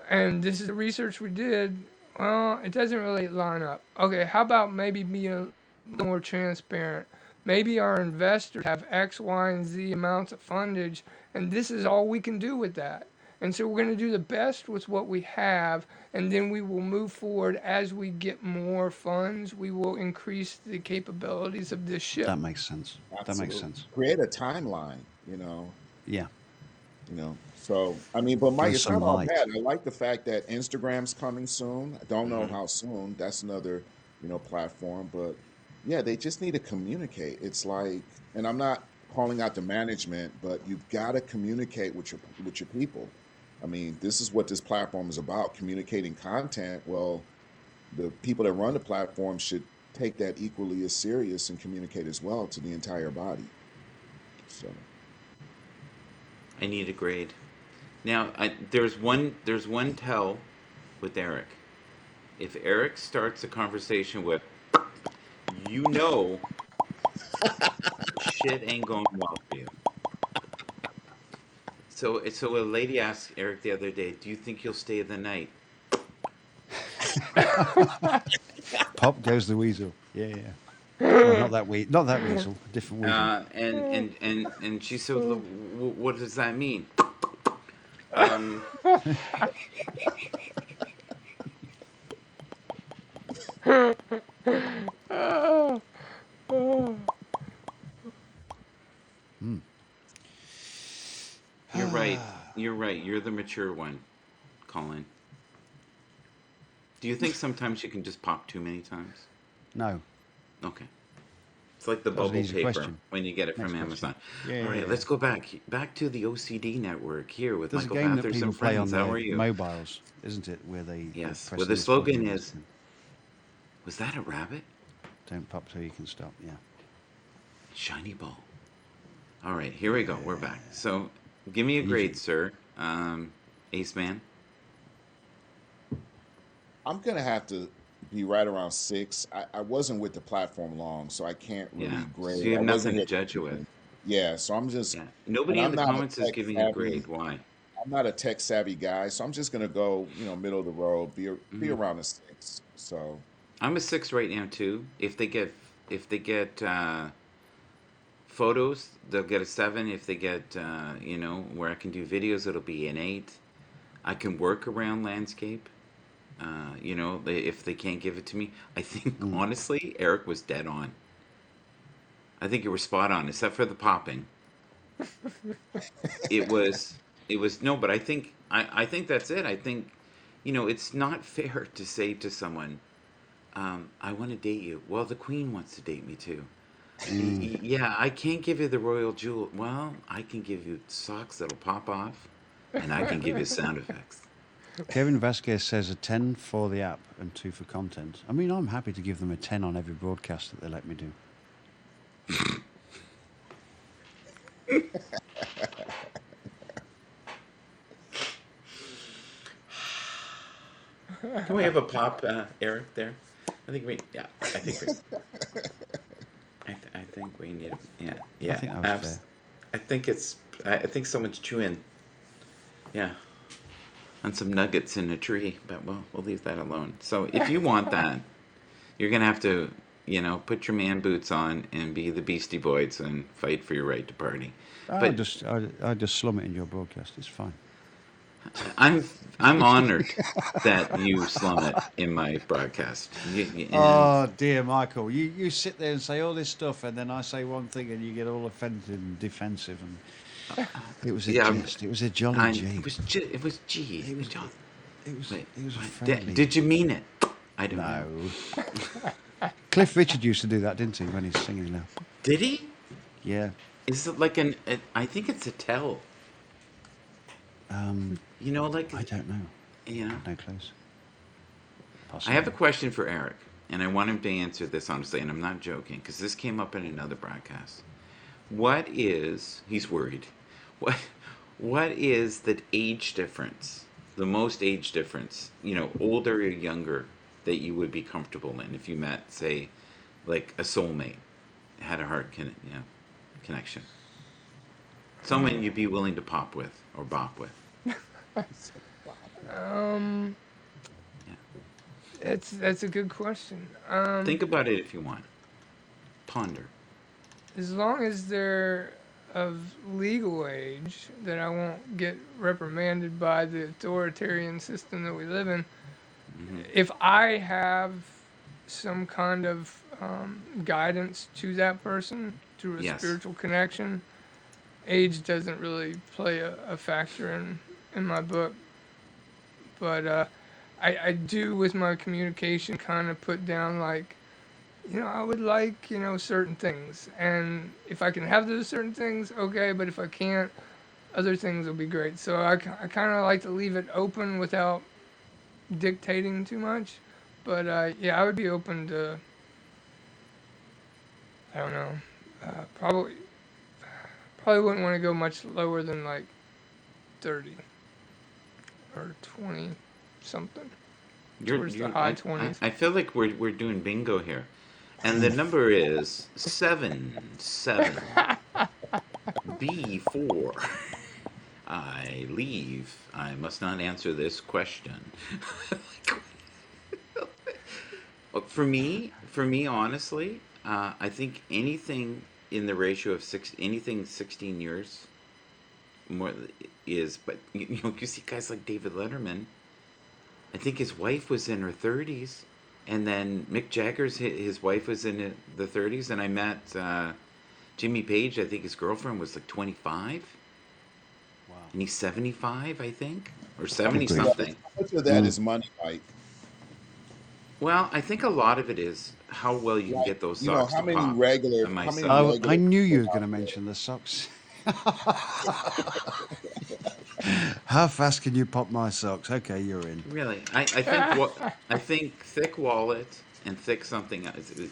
and this is the research we did. Well, it doesn't really line up. Okay, how about maybe be a little more transparent? Maybe our investors have X, Y, and Z amounts of fundage, and this is all we can do with that. And so we're going to do the best with what we have, and then we will move forward as we get more funds. We will increase the capabilities of this ship. That makes sense. That makes Absolutely. sense. Create a timeline, you know. Yeah. So I mean, but Mike, Throw it's not some all light. bad. I like the fact that Instagram's coming soon. I don't know Mhm. how soon. That's another, platform. But yeah, they just need to communicate. It's like, and I'm not calling out the management, but you've got to communicate with your people. I mean, this is what this platform is about: communicating content. Well, the people that run the platform should take that equally as serious and communicate as well to the entire body. So I need a grade. Now, there's one tell with Eric. If Eric starts a conversation with, you know, shit ain't going well for you. So a lady asked Eric the other day, "Do you think you'll stay the night?" Pop goes the weasel. Yeah, yeah. Well, not that weasel. A different weasel. And she said, "Look, what does that mean?" Um, Hmm. you're right. You're right. You're the mature one, Colin. Do you think sometimes you can just pop too many times? No, Okay. It's like the that was an bubble easy paper question. when you get it Next from question. Amazon. Yeah, All yeah, right, yeah. let's go back to the OCD network here with There's a Michael game that Bathurst people and play on friends. How their are you? mobiles, isn't it? Where they Yes. Well, press the this button slogan and this is, thing. was that a rabbit? Don't pop till you can stop. Yeah. Shiny ball. All right, here we go. We're back. So, give me a grade, Easy. sir. Ace Man. I'm gonna have to be right around 6. I wasn't with the platform long, so I can't Yeah. really So grade. you I have wasn't nothing to here at judge the you with. beginning. Yeah, so I'm just, Yeah. and Nobody in I'm the not a comments is tech giving a savvy. grade. Why? I'm not a tech savvy guy, so I'm just gonna go, middle of the road, be Hmm. around a 6. So I'm a 6 right now too. If they get photos, they'll get a 7. If they get where I can do videos, it'll be an 8. I can work around landscape. If they can't give it to me, I think Mm. honestly, Eric was dead on. I think you were spot on, except for the popping. It was, it was no, but I think that's it. I think, it's not fair to say to someone, "I want to date you." Well, the Queen wants to date me too. Mm. Yeah, I can't give you the royal jewel. Well, I can give you socks that'll pop off, and I can give you sound effects. Kevin Vasquez says a 10 for the app and 2 for content. I mean, I'm happy to give them a 10 on every broadcast that they let me do. Can we have a pop, Eric? There, I think we. Yeah, I think we. I think we need. Yeah, I yeah. think that was fair. I think it's. I think someone's chewing. Yeah, on some nuggets in a tree, but we'll leave that alone. So if you want that, you're gonna have to, put your man boots on and be the Beastie Boys and fight for your right to party. But I just slum it in your broadcast. It's fine. I'm I'm honored that you slum it in my broadcast. And Oh dear, Michael, you sit there and say all this stuff, and then I say one thing, and you get all offended and defensive. And it was a yeah, jest. It was a jolly jig. it was geez. It was it was a friendly. Did you mean it? I don't know. No. Cliff Richard used to do that, didn't he, when he's singing now? Did he? Yeah. Is it like I think it's a tell. Like, I don't know. you know. No clues. I have Possibly. a question for Eric, and I want him to answer this honestly, and I'm not joking, because this came up in another broadcast. He's worried, what, what is the age difference, the most age difference, older or younger, that you would be comfortable in if you met, say, like a soulmate, had a connection. Someone you'd be willing to pop with or bop with. Um, Yeah. that's a good question. Think about it if you want. Ponder. As long as they're of legal age, that I won't get reprimanded by the authoritarian system that we live in. Hmm. If I have some kind of guidance to that person through a Yes. spiritual connection, age doesn't really play a factor in my book. But I do, with my communication, kind of put down like, I would like, certain things. And if I can have those certain things, okay. But if I can't, other things will be great. So I kind of like to leave it open without dictating too much. But yeah, I would be open to, I don't know, probably wouldn't want to go much lower than like 30 or 20 something, towards the high 20s. I feel like we're doing bingo here. And the number is 7 7 B4. I leave. I must not answer this question. For me, honestly, I think anything in the ratio of anything 16 years more is. But you see guys like David Letterman. I think his wife was in her 30s, and then Mick Jagger's his wife was in the 30s, and I met Jimmy Page. I think his girlfriend was like 25, Wow. and he's 75, I think, or How 70 much of that something. is money, Mike? Well, I think a lot of it is how well you can Like, get those socks to pop. And how many myself, I regular knew you people were going to out there? mention the socks. How fast can you pop my socks? Okay, you're in. really, I think thick wallet and thick something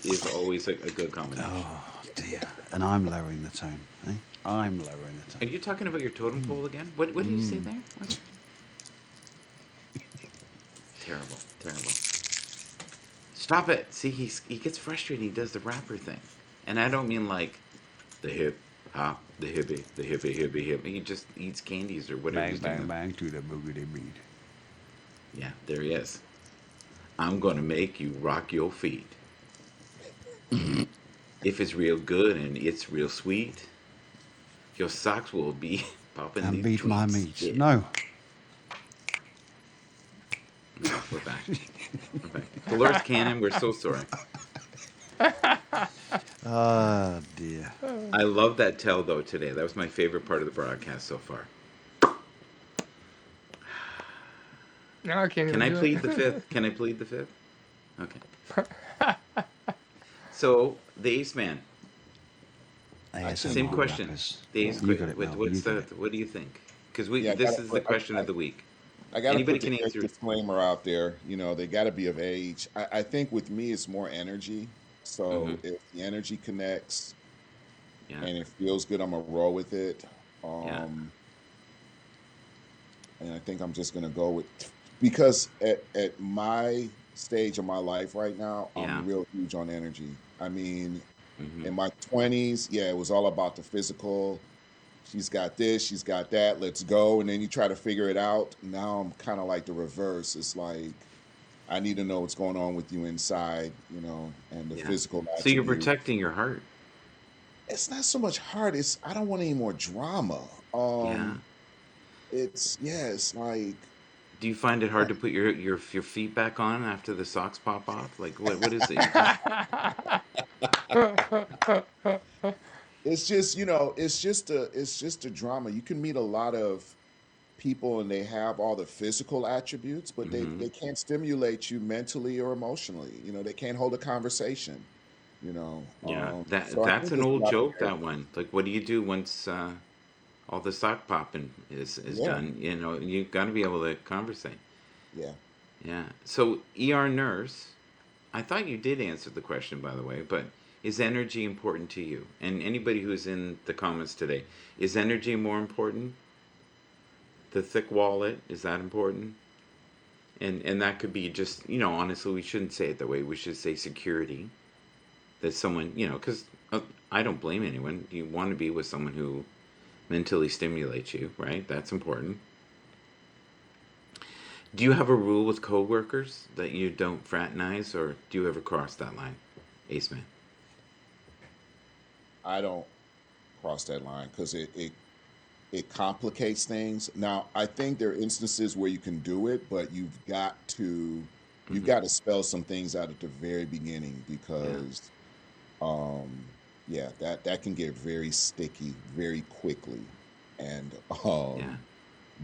is always a good combination. Oh dear. And I'm lowering the tone. Eh? I'm lowering the Are tone. you talking about your totem pole again? What did you say there? What? Terrible, terrible. Stop it. See, he gets frustrated. He does the rapper thing, and I don't mean like the hip hop, the hippie, hippie, hip. He just eats candies or whatever Bang, he's doing. bang, bang to the boogity beat. Yeah, there he is. I'm gonna make you rock your feet. If it's real good and it's real sweet, your socks will be popping And these beat my tweets. meat. Yeah. No. Okay, we're back. We're back. Delores Cannon, we're so sorry. Ah, dear. I love that tell though today. That was my favorite part of the broadcast so far. Now I can't Can even I do plead the it. fifth? Can I plead the fifth? Okay. So the Ace Man. I think, Same ASMR question. rappers. The Ace. You got it, Mel. You What's got the? it. What do you think? Because yeah, this is the question of the week. I got to Anybody put the can great answer. disclaimer out there. They got to be of age. I think with me, it's more energy. Mm-hmm. So if the energy connects Yeah. and it feels good, I'm gonna roll with it. Yeah. And I think I'm just gonna go with, because at my stage of my life right now, Yeah. I'm real huge on energy. I mean, Mm-hmm. in my 20s, yeah, it was all about the physical. She's got this, she's got that, let's go. And then you try to figure it out. Now I'm kind of like the reverse. It's like, I need to know what's going on with you inside, and the Yeah. physical So you're attribute. protecting your heart. It's not so much hard. I don't want any more drama. Yeah. It's like, Do you find it hard to put your feet back on after the socks pop off? Like what is it? You just it's just, it's just a drama. You can meet a lot of people and they have all the physical attributes, but they mm-hmm. they can't stimulate you mentally or emotionally. They can't hold a conversation. You know, Yeah. so I That's think an it's a old lot of joke. energy. That one. Like, what do you do once all the sock popping is Yeah, done? You got to be able to conversate. yeah. Yeah. So ER nurse. I thought you did answer the question, by the way, but is energy important to you? And anybody who's in the comments today, is energy more important? The thick wallet, is that important? And that could be just, honestly, we shouldn't say it that way. We should say security. that someone, because I don't blame anyone. You want to be with someone who mentally stimulates you, right? That's important. Do you have a rule with coworkers that you don't fraternize, or do you ever cross that line, Ace Man? I don't cross that line because it complicates things. Now, I think there are instances where you can do it, but you've Hmm. got to spell some things out at the very beginning Yeah, because um yeah, that can get very sticky very quickly. And yeah,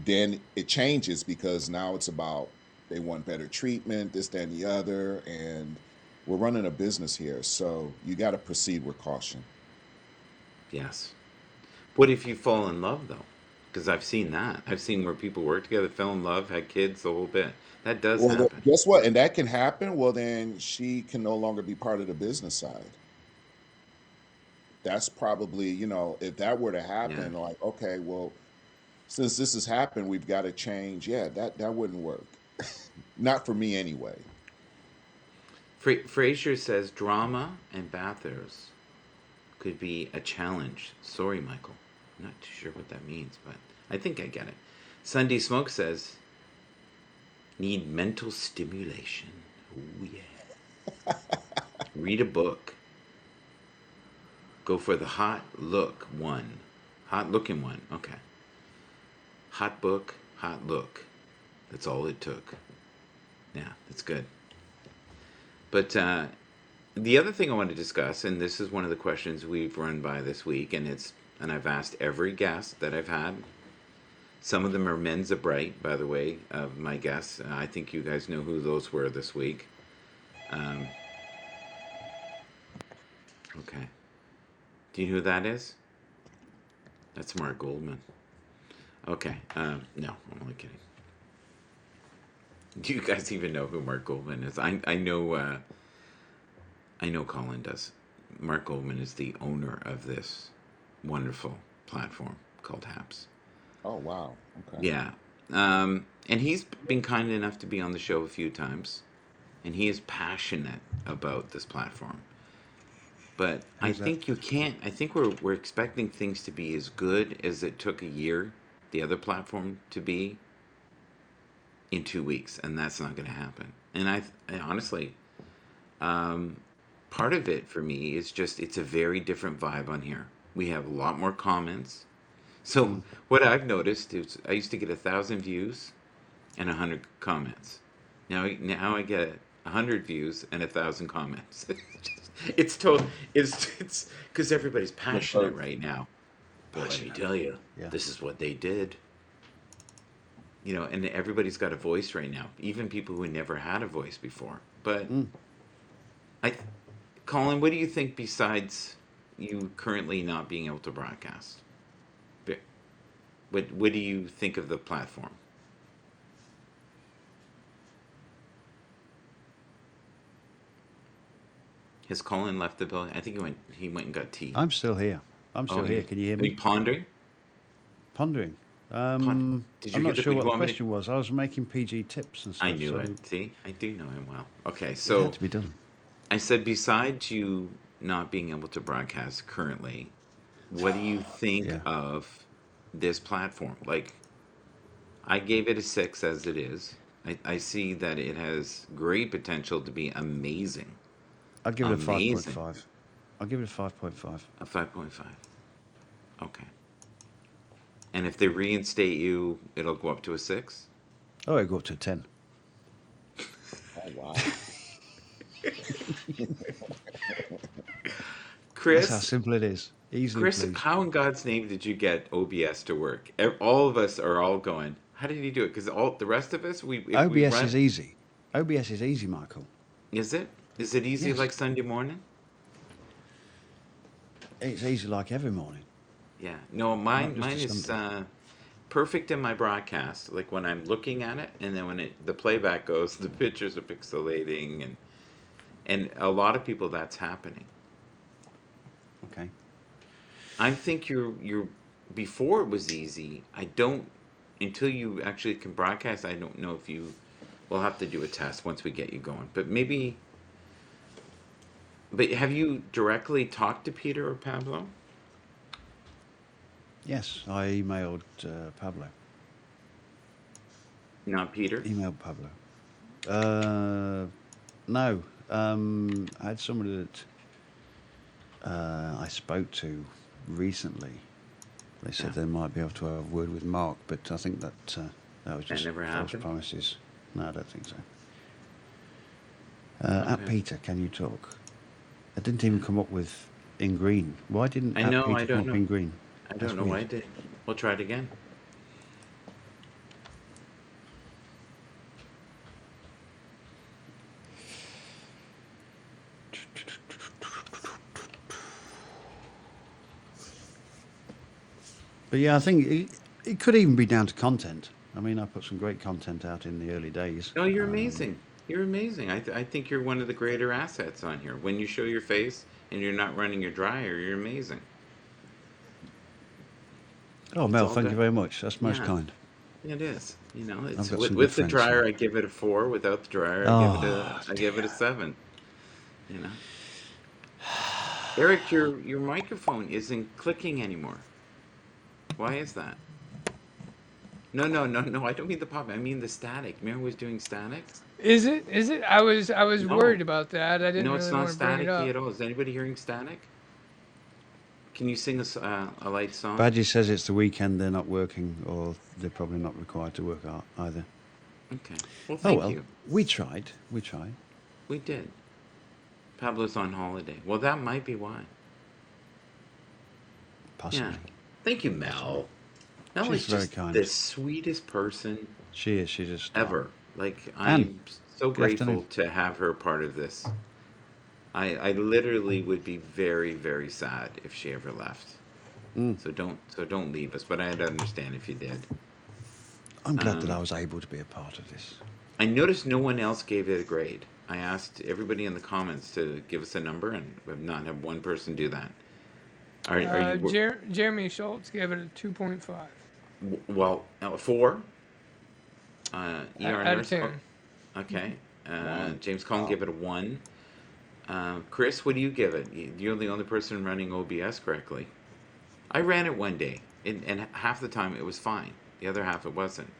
then it changes because now it's about they want better treatment, this, that, and the other, and we're running a business here, so you got to proceed with caution. yes. What if you fall in love though? Because I've seen that. I've seen where people work together, fell in love, had kids, the whole bit. That does Well, happen. guess what? And that can happen. Well, then she can no longer be part of the business side. That's probably, if that were to Yeah. happen, like, okay, well, since this has happened, we've got to change. Yeah, that wouldn't work. Not for me anyway. Frazier says drama and bathers could be a challenge. Sorry, Michael. I'm not too sure what that means, but I think I get it. Sunday Smoke says need mental stimulation. Oh yeah. Read a book. Go for the hot look one. Hot looking one. Okay. Hot book, hot look. That's all it took. Yeah, that's good. But the other thing I want to discuss, and this is one of the questions we've run by this week, and I've asked every guest that I've had. Some of them are men's of bright, by the way, of my guests. I think you guys know who those were this week. Um, okay. Do you know who that is? That's Mark Goldman. Okay. No, I'm only kidding. Do you guys even know who Mark Goldman is? I know Colin does. Mark Goldman is the owner of this wonderful platform called Happs. Oh, wow. Okay. Yeah. And he's been kind enough to be on the show a few times, and he is passionate about this platform. But I Who's that? think you can't. I think we're expecting things to be as good as it took a year, the other platform to be in 2 weeks, and that's not going to happen. And I honestly, part of it for me is just it's a very different vibe on here. We have a lot more comments. So Mm. what I've noticed is I used to get 1,000 views and 100 comments. Now I get 100 views and 1,000 comments. it's total. It's because everybody's The passionate first. right now. But let me Passionate. tell you, Yeah. this is what they did. And everybody's got a voice right now. Even people who never had a voice before. But Mm. I, Colin, what do you think besides you currently not being able to broadcast? What do you think of the platform? Has Colin left the building? I think he went and got tea. I'm still here. I'm Oh, still here. Can you hear are you me? pondering? Pondering. Did you I'm hear not the? sure You what the want me to? question was. I was making PG tips and I stuff, knew it. so See, I do know him well. Okay, it had so to be done. I said besides you not being able to broadcast currently, what do you think Yeah. of this platform? Like, I gave it a 6 as it is. I see that it has great potential to be amazing. I'll give it a Amazing. 5.5. I'll give it a 5.5. A 5.5. Okay. And if they reinstate you, it'll go up to a 6? Oh, it'll go up to a 10. Oh, wow. That's how Chris, simple it is. Easily Chris, pleased. how in God's name did you get OBS to work? All of us are all going, how did he do it? Because all the rest of us, if we OBS run, is easy. OBS is easy, Michael. is it? Is it easy Yes. like Sunday morning? It's easy like every morning, Yeah. No, not just mine a is Sunday. perfect in my broadcast. Like when I'm looking at it, and then when the playback goes, the pictures are pixelating, and a lot of people that's happening. Okay. I think you're before it was easy. I don't until you actually can broadcast. I don't know if you. We'll have to do a test once we get you going. But maybe But have you directly talked to Peter or Pablo? Yes, I emailed Pablo. Not Peter? Emailed Pablo. No. I had somebody that I spoke to recently. They said Yeah. they might be able to have a word with Mark, but I think that that was That just never false happened? promises. No, I don't think so. At Okay. Peter, can you talk? I didn't even come up with in green. Why didn't I at know, I Peter come don't up know. in green? I don't That's know why weird. I did. We'll try it again. But yeah, I think it could even be down to content. I mean, I put some great content out in the early days. No, you're amazing. You're amazing. I think you're one of the greater assets on here. When you show your face and you're not running your dryer, you're amazing. Oh, It's Mel, all thank you good. very much. That's most Yeah, kind. it is. You know, I've it's got some good with the friends here. dryer, I give it a 4. Without the dryer, Oh, I give it a dear. 7. You know, Eric, your microphone isn't clicking anymore. Why is that? No, no, no, no. I don't mean the pop. I mean the static. Mary was doing static. Is it? Is it? I was No, worried about that. I didn't no, it's really not want to bring it staticky up. at all. Is anybody hearing static? Can you sing a light song? Badgie says it's the weekend, they're not working, or they're probably not required to work either. Okay. Well, Oh, thank well, you. we tried. We tried. We did. Pablo's on holiday. Well, that might be why. Yeah. Possibly. Thank you, Possibly. Mel. Mel She's is very just kind. the sweetest person She is. She's a star. ever. Like, Anne, I'm so good afternoon. grateful to have her part of this. I literally would be very, very sad if she ever left. So don't leave us. But I'd understand if you did. I'm glad that I Um, was able to be a part of this. I noticed no one else gave it a grade. I asked everybody in the comments to give us a number, and we've not had one person do that. Are you Jeremy Schultz gave it a 2.5 well? 4. ER out of nurse. Oh, 10. okay. One. James Cullen Wow. gave it a 1. Chris, what do you give it? You're the only person running OBS correctly. I ran it one day, and half the time it was fine. The other half it wasn't.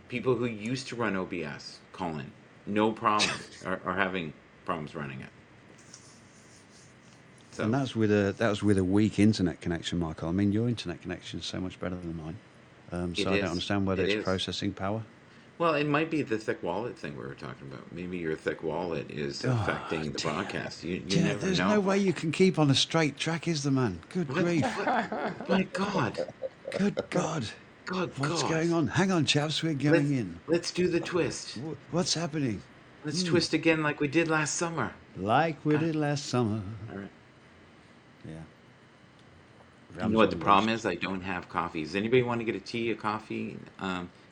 People who used to run OBS, Colin, no problem, are having problems running it. And So that was with a weak internet connection, Michael. I mean, your internet connection is so much better than mine. it So I don't is. understand whether It it's is. processing power. Well, it might be the thick wallet thing we were talking about. Maybe your thick wallet is Oh, affecting the dear. broadcast. You Dear, never there's no know. way you can keep on a straight track, is there, man? Good What? grief. What? My God. Good God. Good What's God. going on? Hang on, chaps, we're Let's going in. let's do the twist. What's happening? Let's twist again like we did last summer. Like we Uh, did last summer. all right. Yeah. You know Rams what on the the problem roast. is? I don't have coffee. Does anybody want to get a tea, a coffee?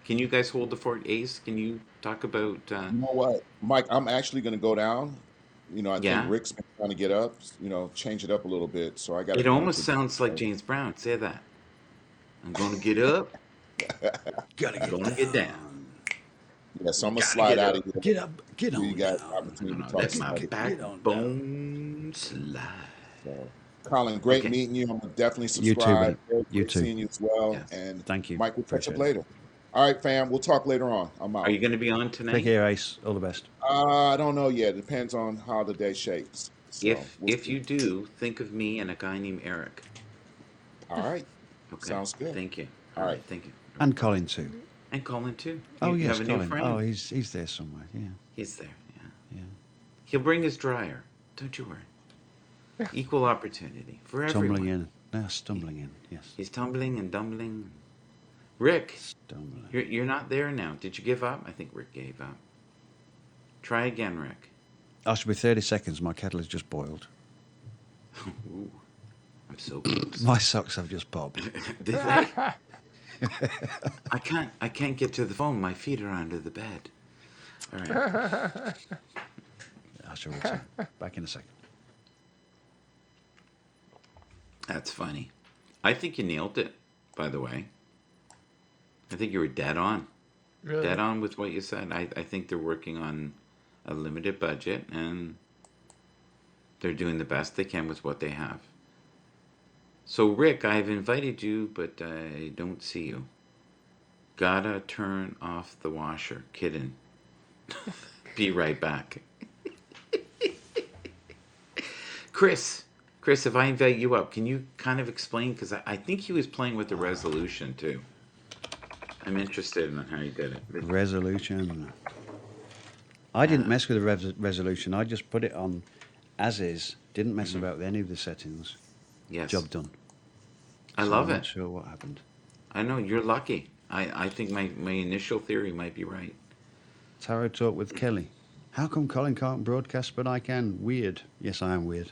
Can you guys hold the fort, Ace? Can you talk about? You know what, Mike? I'm actually going to go down. I think Yeah. Rick's been trying to get up. Change it up a little bit. So I got to It come up almost to. sounds like James Brown. Say that. I'm going to get up. Gotta I'm get going to get down. down. Yeah, so I'm gonna Gotta slide get out up. of here. Get up. Get Give you on guys down. No, opportunity no, to talk let some my other. Get on down. backbone slide. So, Colin, great Okay. meeting you. I'm gonna definitely You too, subscribe. buddy. Very You great too. seeing you as well. Yes. And Thank you. Mike, we'll catch up Appreciate it. later. All right, fam. We'll talk later on. I'm Are out. you going to be on Take tonight? care, Ace. All the best. I don't know yet. It depends on how the day shapes. So we'll If see. you do, think of me and a guy named Eric. All right. Okay. Sounds good. Thank you. All All right. right. Thank you. All right. And Bye bye. Colin too. And Colin too. Oh You yes, have a new Colin. Oh, friend. he's there somewhere. Yeah, He's there. Yeah. yeah. He'll bring his dryer. Don't you worry. Equal opportunity for Tumbling everyone. in. No, stumbling in. Yes. He's tumbling and dumbling. Rick, Stumbling. you're not there now. Did you give up? I think Rick gave up. Try again, Rick. I should be 30 seconds. My kettle has just boiled. Ooh, I'm so close. My socks have just popped. Did they? I can't get to the phone. My feet are under the bed. All right. I shall return. Back in a second. That's funny. I think you nailed it, by the way. I think you were dead on. Really? Dead on with what you said. I think they're working on a limited budget, and They're doing the best they can with what they have. So, Rick, I've invited you, but I don't see you. Gotta turn off the washer. Kidding. Be right back. Chris, Chris, if I invite you up, can you kind of explain? Because I think he was playing with the resolution too. I'm interested in how he did it. Resolution. I didn't mess with the resolution. I just put it on as is. Didn't mess about with any of the settings. Yes. Job done. I So love I'm it. not sure what happened. I know, you're lucky. I think my initial theory might be right. Tarot talk with Kelly. How come Colin can't broadcast but I can? Weird. Yes, I am weird.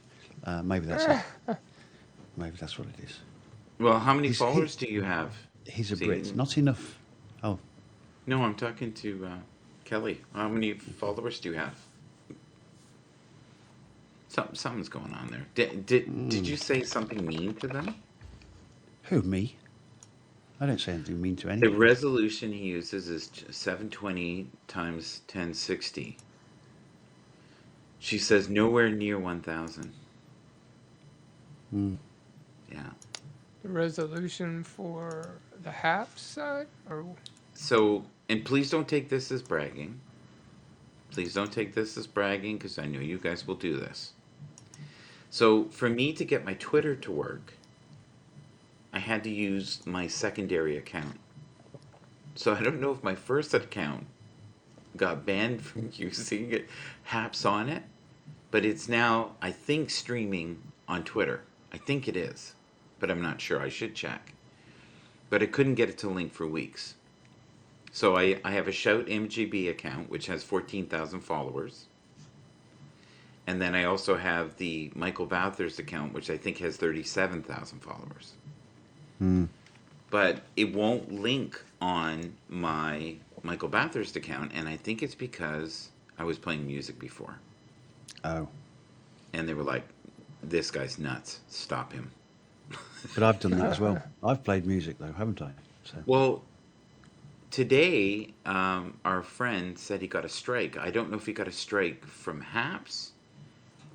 Maybe that's it. Maybe that's what it is. Well, how many He's- followers do you have? He's a See, Brit. Not enough. Oh, No, I'm talking to Kelly. How many followers do you have? Something's going on there. Did you say something mean to them? who, me? I don't say anything mean to The anybody. resolution he uses is 720 times 1060. She says nowhere near 1000. Mm. Yeah. The resolution for the Happs side, or So, and please don't take this as bragging. Please don't take this as bragging because I know you guys will do this. So, for me to get my Twitter to work, I had to use my secondary account. So, I don't know if my first account got banned from using it, Happs on it, but it's now, I think, streaming on Twitter. I think it is, but I'm not sure. I should check. But I couldn't get it to link for weeks. So I have a Shout MGB account, which has 14,000 followers. And then I also have the Michael Bathurst account, which I think has 37,000 followers. Mm. But it won't link on my Michael Bathurst account, and I think it's because I was playing music before. Oh. And they were like, this guy's nuts. Stop him. But I've done that as well. I've played music, though, haven't I? So. Well, today, our friend said he got a strike. I don't know if he got a strike from Happs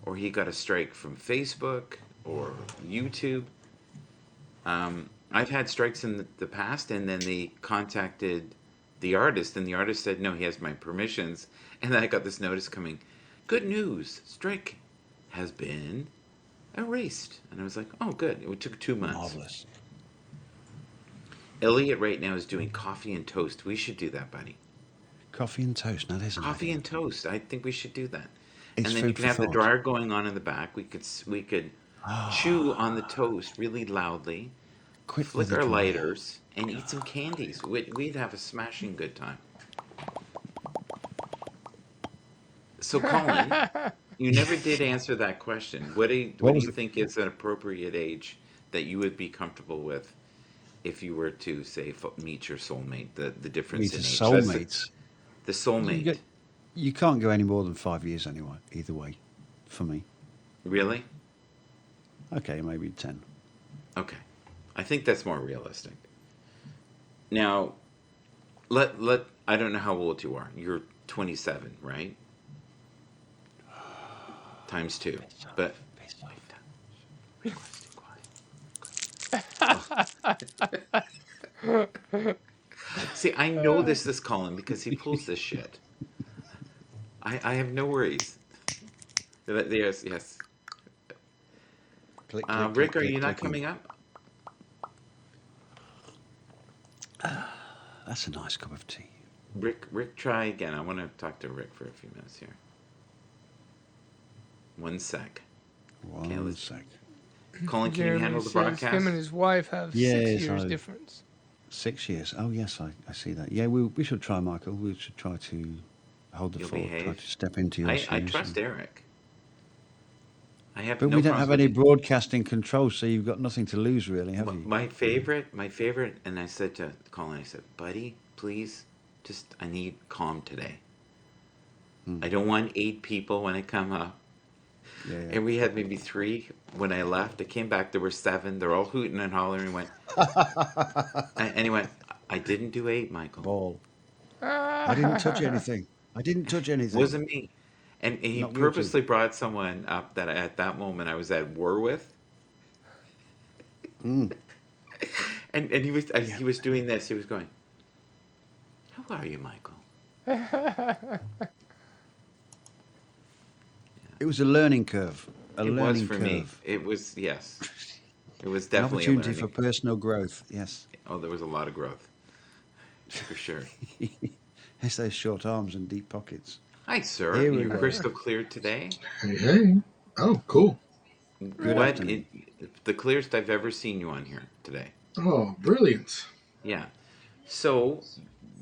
or he got a strike from Facebook or YouTube. I've had strikes in the past, and then they contacted the artist, and the artist said, no, he has my permissions. And then I got this notice coming, good news, strike has been erased. And I was like, oh, good. It took 2 months. Marvelous. Elliot right now is doing coffee and toast. We should do that, buddy. Coffee and toast. Now, there's an Coffee idea. and toast. I think we should do that. It's And then you food can for have the thought. dryer going on in the back. We could chew on the toast really loudly, Quit flick with the our dryer. lighters, and eat some candies. We'd have a smashing good time. So, Colin, you never did answer that question. What do was you it? think is an appropriate age that you would be comfortable with if you were to, say, meet your soulmate? The difference Meet in a age. soulmate. The soulmate. You can't go any more than 5 years anyway, either way, for me. Really? Okay, maybe 10. Okay. I think that's more realistic. Now, I don't know how old you are. You're 27, right? Times 2. But see, I know this is Colin because he pulls this shit. I have no worries. Yes, yes. Click, Rick, are you not coming up? That's a nice cup of tea. Rick, try again. I want to talk to Rick for a few minutes here. 1 sec. Okay, One let's- sec. Colin, can you Jeremy handle the says broadcast? him and his wife have Yes, 6 years I- difference. 6 years. Oh, yes, I see that. Yeah, we should try, Michael. We should try to hold the You'll fort, try behave? to step into your shoes. I trust Eric. I have But no we don't have problems any with broadcasting control, so you've got nothing to lose, really, have you? my favorite, and I said to Colin, I said, buddy, please, I need calm today. I don't want 8 people when I come up. Yeah, yeah. And we had maybe 3 when I left. I came back, there were 7. They're all hooting and hollering. And went, and he went, I didn't do 8, Michael. Ball. I didn't touch anything. I didn't touch anything. Wasn't me. And he Not guilty. purposely brought someone up that at that moment I was at war with. Mm. And he was as Yeah. he was doing this, he was going, "How are you, Michael?" It was a learning curve. A It was learning for me. curve. It was, yes. It was An definitely a opportunity for learning. personal growth. Yes. Oh, there was a lot of growth, for sure. It's those short arms and deep pockets. Hi, sir. Here we You're go. crystal clear today. Hey, hey. Oh, cool. Good What afternoon. the clearest I've ever seen you on here today. Oh, brilliant. Yeah. So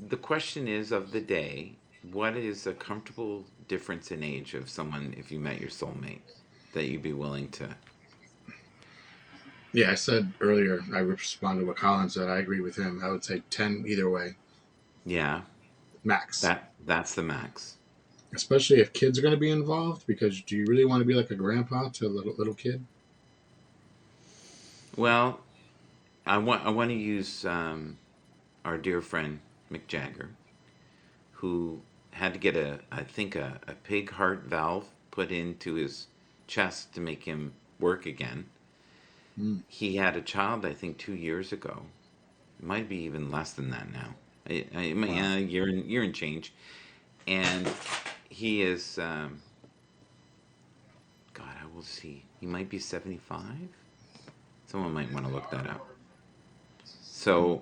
the question is of the day, what is a comfortable difference in age of someone if you met your soulmate that you'd be willing to? Yeah, I said earlier, I responded to what Colin said. I agree with him. I would say 10 either way, Yeah, max. that's the max. Especially if kids are going to be involved, because do you really want to be like a grandpa to a little kid? Well, I want to use our dear friend Mick Jagger, who had to get I think a pig heart valve put into his chest to make him work again. Mm. He had a child, I think, 2 years ago. It might be even less than that now. Wow. Yeah, year and change, and he is. God, how old is he? He might be 75. Someone might want to look that up. So,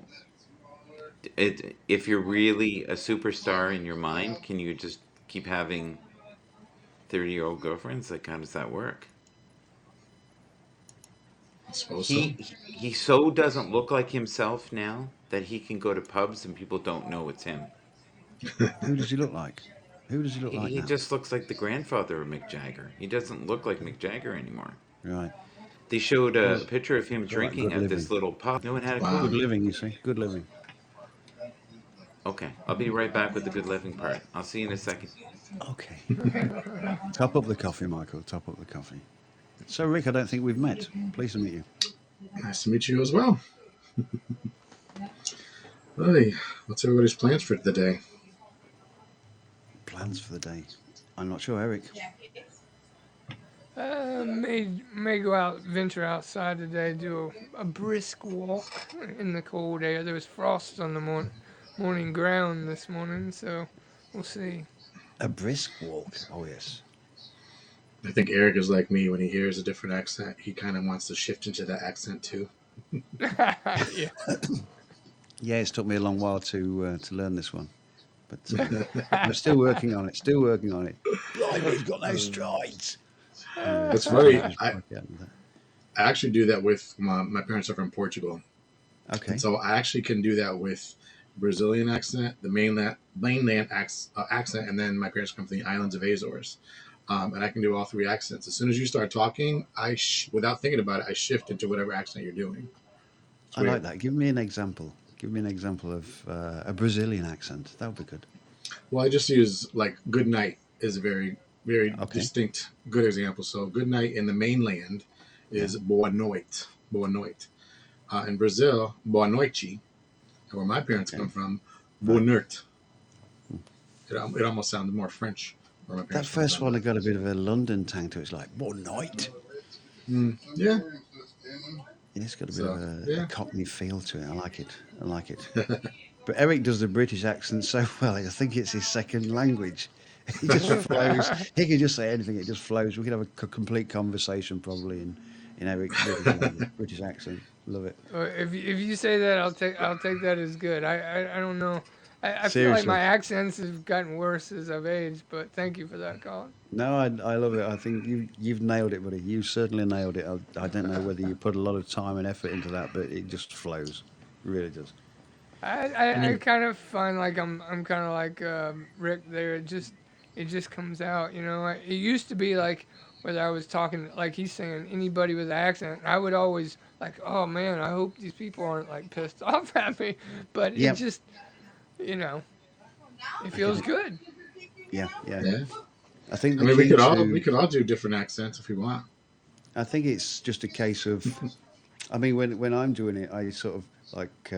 if you're really a superstar in your mind, can you just keep having 30-year-old girlfriends? Like, how does that work? I suppose so. He so doesn't look like himself now that he can go to pubs and people don't know it's him. Who does he look like? Who does he look like He now? just looks like the grandfather of Mick Jagger. He doesn't look like Mick Jagger anymore. Right. They showed a Well, picture of him it's all that drinking good at this living. little pub. No one had a Wow. Good clue. living, you see. Good living. Okay, I'll be right back with the good living part. I'll see you in a second. Okay. Top up the coffee, Michael. Top up the coffee. So, Rick, I don't think we've met. Pleased to meet you. Nice to meet you as well. Hey, what's everybody's plans for the day? Plans for the day. I'm not sure, Eric. May go out, venture outside today, do a brisk walk in the cold air. There was frost on the morning ground this morning, so we'll see. A brisk walk. Oh, yes. I think Eric is like me. When he hears a different accent, he kind of wants to shift into that accent too. Yeah. Yeah, it's took me a long while to learn this one. But I'm still working on it. Still working on it. Blimey, he's got no strides. It's So I funny. just work out with that. I actually do that with my parents are from Portugal, Okay. and so I actually can do that with Brazilian accent, the mainland accent, and then my parents come from the islands of Azores, and I can do all three accents. As soon as you start talking, without thinking about it, I shift into whatever accent you're doing. It's I like weird. that. Give me an example. Give me an example of a Brazilian accent. That would be good. Well, I just use like good night is a very Okay. distinct good example. So good night in the mainland is boa noite, boa noite. In Brazil, boa noite, where my parents Okay. come from, boa Right. noite. It almost sounded more French where my That parents come first one from. had got a bit of a London tang to it. It's like, one night. Yeah. Yeah, it's got a bit So of a yeah. Cockney feel to it. I like it. I like it. But Eric does the British accent so well. I think it's his second language. He just flows. He can just say anything. It just flows. We could have a complete conversation probably in Eric's British language, British accent. Love it. If you say that, I'll take that as good. I don't know. I feel like Seriously. my accents have gotten worse as I've aged, but thank you for that, Colin. No, I love it. I think you've nailed it, buddy. You certainly nailed it. I don't know whether you put a lot of time and effort into that, but it just flows. It really does. I I mean, kind of find like I'm kind of like Rick there. It just comes out, you know. It used to be like whether I was talking like he's saying anybody with an accent, I would always like, oh man, I hope these people aren't like pissed off at me. But it Yep. just, you know, it I get feels it. good. Yeah, yeah. yeah. I think I the mean, we key could all we to could all do different accents if we want. I think it's just a case of I mean when I'm doing it I sort of like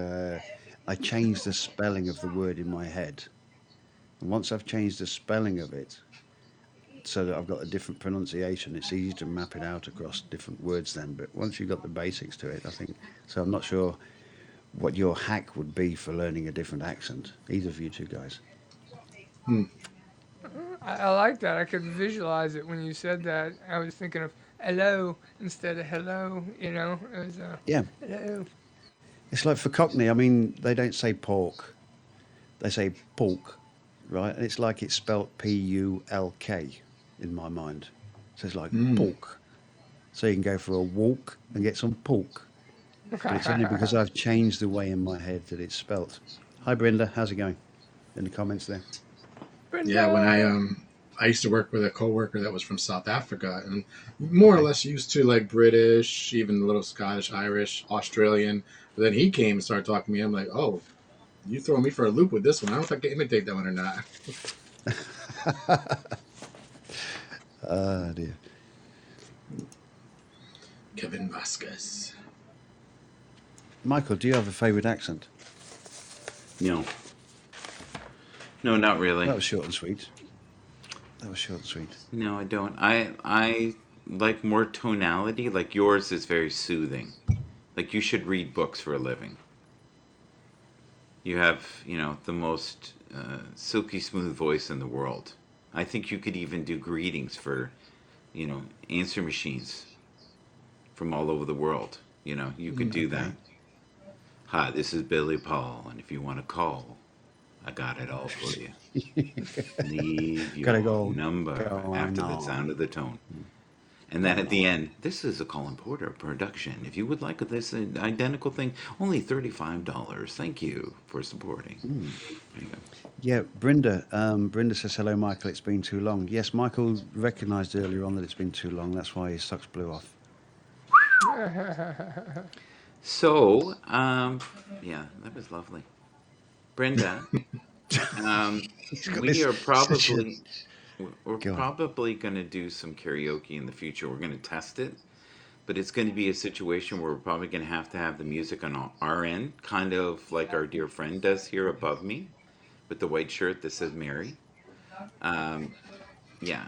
I change the spelling of the word in my head. And once I've changed the spelling of it, so that I've got a different pronunciation. It's easy to map it out across different words then. But once you've got the basics to it, I think. So I'm not sure what your hack would be for learning a different accent. Either of you two guys. Hmm. I like that. I could visualize it when you said that. I was thinking of hello instead of hello. You know, it was Yeah, hello. it's like for Cockney. I mean, they don't say pork; they say pork, right? And it's like it's spelt Pulk in my mind. So it's like Hmm. pork. So you can go for a walk and get some pork. But it's only because I've changed the way in my head that it's spelt. Hi, Brenda. How's it going? In the comments there. Yeah, when Brenda. I used to work with a coworker that was from South Africa and more or less used to like British, even a little Scottish, Irish, Australian. But then he came and started talking to me. I'm like, oh, you throwing me for a loop with this one. I don't know if I can imitate that one or not. Ah, dear. Kevin Vasquez. Michael, do you have a favourite accent? No. No, not really. That was short and sweet. That was short and sweet. No, I don't. I like more tonality. Like yours is very soothing. Like you should read books for a living. You have, the most silky smooth voice in the world. I think you could even do greetings for, answer machines from all over the world. You could do Okay. that. Hi, this is Billy Paul, and if you want to call, I got it all for you. Leave Gotta your go. number Going after the sound on. of the tone. And then Going at the on. end, this is a Colin Porter production. If you would like this identical thing, only $35. Thank you for supporting. There you go. Yeah, Brenda. Brenda says, hello, Michael. It's been too long. Yes, Michael recognised earlier on that it's been too long. That's why his socks blew off. So, yeah, that was lovely. Brenda, He's got we this are such a... probably we're Go on. probably going to do some karaoke in the future. We're going to test it, but it's going to be a situation where we're probably going to have the music on our end, kind of like our dear friend does here above me with the white shirt that says Mary. Um, yeah,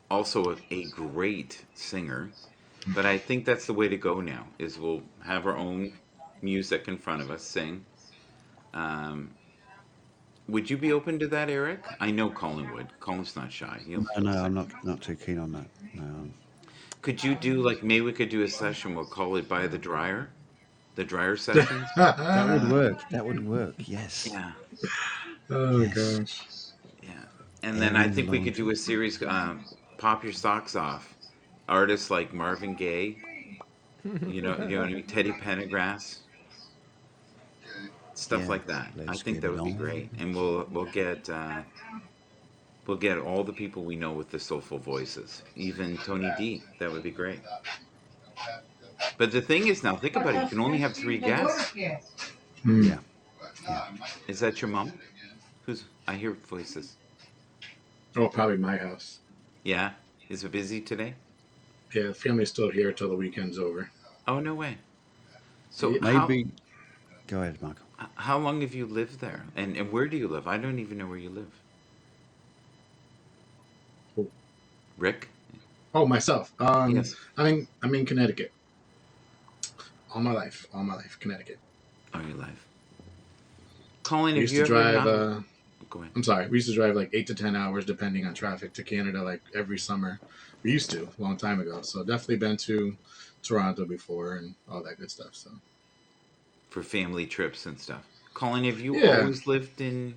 also a great singer, but I think that's the way to go now. Is we'll have our own music in front of us, sing. Um, would you be open to that, Eric? I know Colin would. Colin's not shy. He'll No, he'll I'm sing. not too keen on that. No. Could you do like maybe we could do a session? We'll call it by the dryer sessions. That would work. That would work. Yes. Yeah, Oh Yes. gosh. yeah. And then Air I in the think we could do laundry. a series. Pop your socks off. Artists like Marvin Gaye. You know what I mean? Teddy Pendergrass, stuff Yeah. like that. I Let's think get that it would be great, on. and we'll get all the people we know with the soulful voices, even Tony D. That would be great. But the thing is, now think about it. You can only have three guests. Hmm. Yeah. Yeah. Is that your mom? Who's? I hear voices. Oh, probably my house. Yeah. Is it busy today? Yeah, the family's still here till the weekend's over. Oh no way. So Yeah. Maybe. Go ahead, Michael. how long have you lived there? And where do you live? I don't even know where you live. Oh, Rick? oh, myself. Yes. I'm in Connecticut. All my life, Connecticut. Oh, your life. Colin, We have used you to ever drive. not? Go ahead. I'm sorry. We used to drive like 8 to 10 hours, depending on traffic, to Canada like every summer. We used to a long time ago. So definitely been to Toronto before and all that good stuff. So For family trips and stuff. Colin, have you yeah. always lived in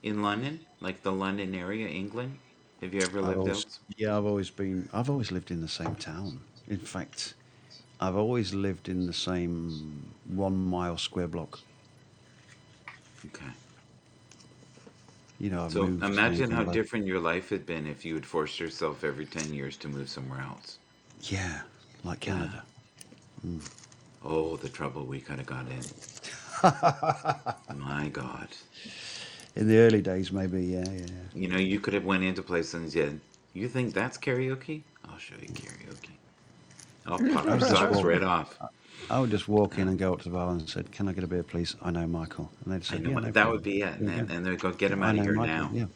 London, like the London area, England? Have you ever I've lived always, out? yeah, I've always lived in the same town. In fact, I've always lived in the same 1 mile square block. Okay. I've So moved imagine anything how like, different your life had been if you had forced yourself every 10 years to move somewhere else. yeah, like Yeah. Canada. Oh, the trouble we could have got in. My God. In the early days, maybe, yeah. You could have went into places and said, "You think that's karaoke? I'll show you karaoke. I'll pop I your would just socks walk. right off." I would just walk in and go up to the bar and said, "Can I get a beer, please?" I know Michael, and they'd I say, know "Yeah, no that would problem." be it. There you go. And they go, "Get him I out of know here Michael. now." Yeah,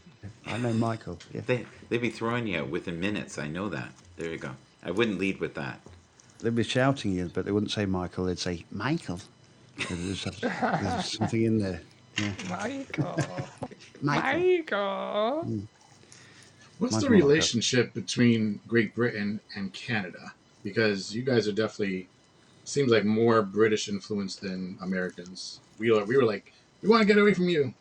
I know Michael. Yeah. They'd be throwing you out within minutes. I know that. There you go. I wouldn't lead with that. They'd be shouting you, but they wouldn't say Michael. They'd say Michael. There's something in there. Yeah. Michael. Michael. Michael. What's the Mine's more like that. relationship between Great Britain and Canada? Because you guys are definitely seems like more British influenced than Americans. We were like, we want to get away from you,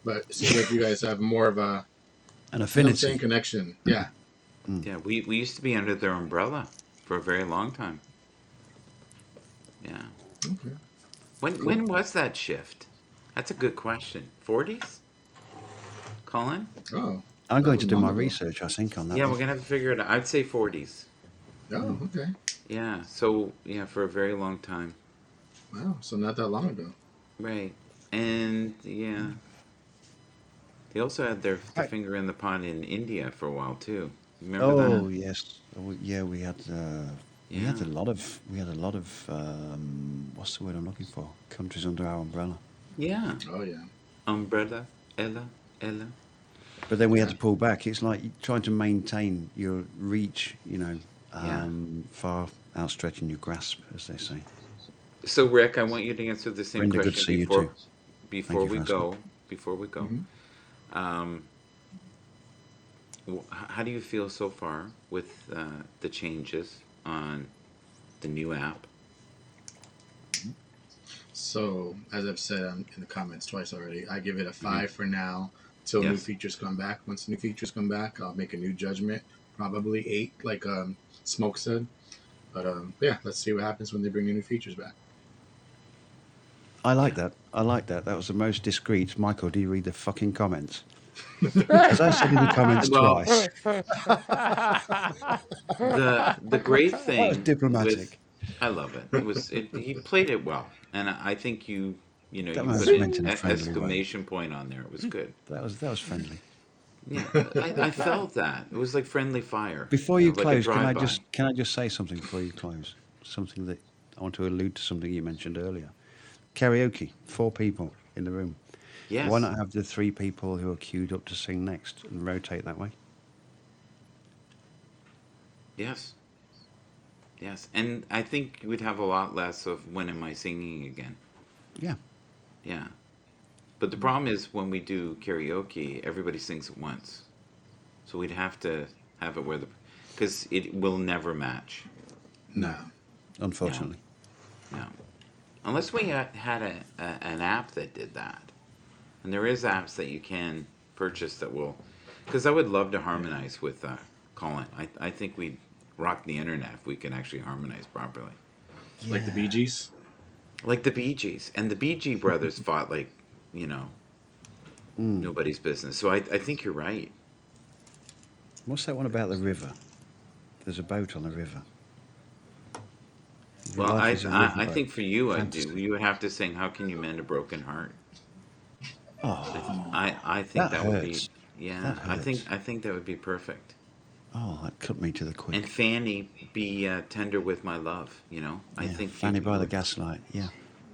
but it seems like you guys have more of a An you know what I'm saying affinity. connection. Yeah. Yeah, we used to be under their umbrella for a very long time. Yeah. Okay. When was that shift? That's a good question. 40s? Colin? Oh, I'm that going was to do long my ago. research, I think, on that Yeah, one. we're gonna have to figure it out. I'd say 40s. Oh, okay. Yeah. So yeah, for a very long time. Wow. So not that long ago. Right. And yeah, they also had their Right. finger in the pot in India for a while too. Remember that? Oh yes, yeah. We Yeah. had a lot of what's the word I'm looking for? Countries under our umbrella. Yeah. Oh yeah. Umbrella, Ella, Ella. But then we had Yeah. to pull back. It's like trying to maintain your reach, Yeah. far outstretching your grasp, as they say. So Rick, I want you to answer the same Brenda, good to question see you too. Thank before you for we asking. go. Before we go. Hmm. Um, how do you feel so far with the changes on the new app? So as I've said in the comments twice already, I give it a Hmm. 5 for now till new Yes. features come back. Once new features come back, I'll make a new judgment. Probably 8, like Smoke said. But yeah, let's see what happens when they bring the new features back. I like Yeah. that. I like that. That was the most discreet. Michael, do you read the fucking comments? As I said in the comments Well, twice, The great that was thing with diplomatic. I love it. He played it well, and I think That you put was an meant in a friendly way. exclamation point on there. It was good. That was friendly. Yeah, I felt that it was like friendly fire, Before you like a close, drive by. can I just say something before you close? Something that I want to allude to something you mentioned earlier. Karaoke, 4 people in the room. Why Yes, not have the 3 people who are queued up to sing next and rotate that way? yes, yes, and I think we'd have a lot less of when am I singing again? Yeah. Yeah, but the problem is when we do karaoke, everybody sings at once, so we'd have to have it where because it will never match. No, no. No, unfortunately. no. Unless we had an app that did that. And there is apps that you can purchase that will. Because I would love to harmonize with Colin. I think we'd rock the internet if we can actually harmonize properly. Like the Yeah. Bee Gees. Like the Bee Gees. And the Bee Gee brothers fought like, you know, Mm. nobody's business. So I think you're right. What's that one about the river? There's a boat on the river. Your Well, life I, is a I, I riverboat. think for you, Fantasy. you would have to sing, How Can You Mend a Broken Heart? Oh, I think that that would be, hurts. yeah, That hurts. I think that would be perfect. Oh, that cut me to the And quick. Fanny, be tender with my love. I Yeah, think Fanny by you the would. gaslight. Yeah,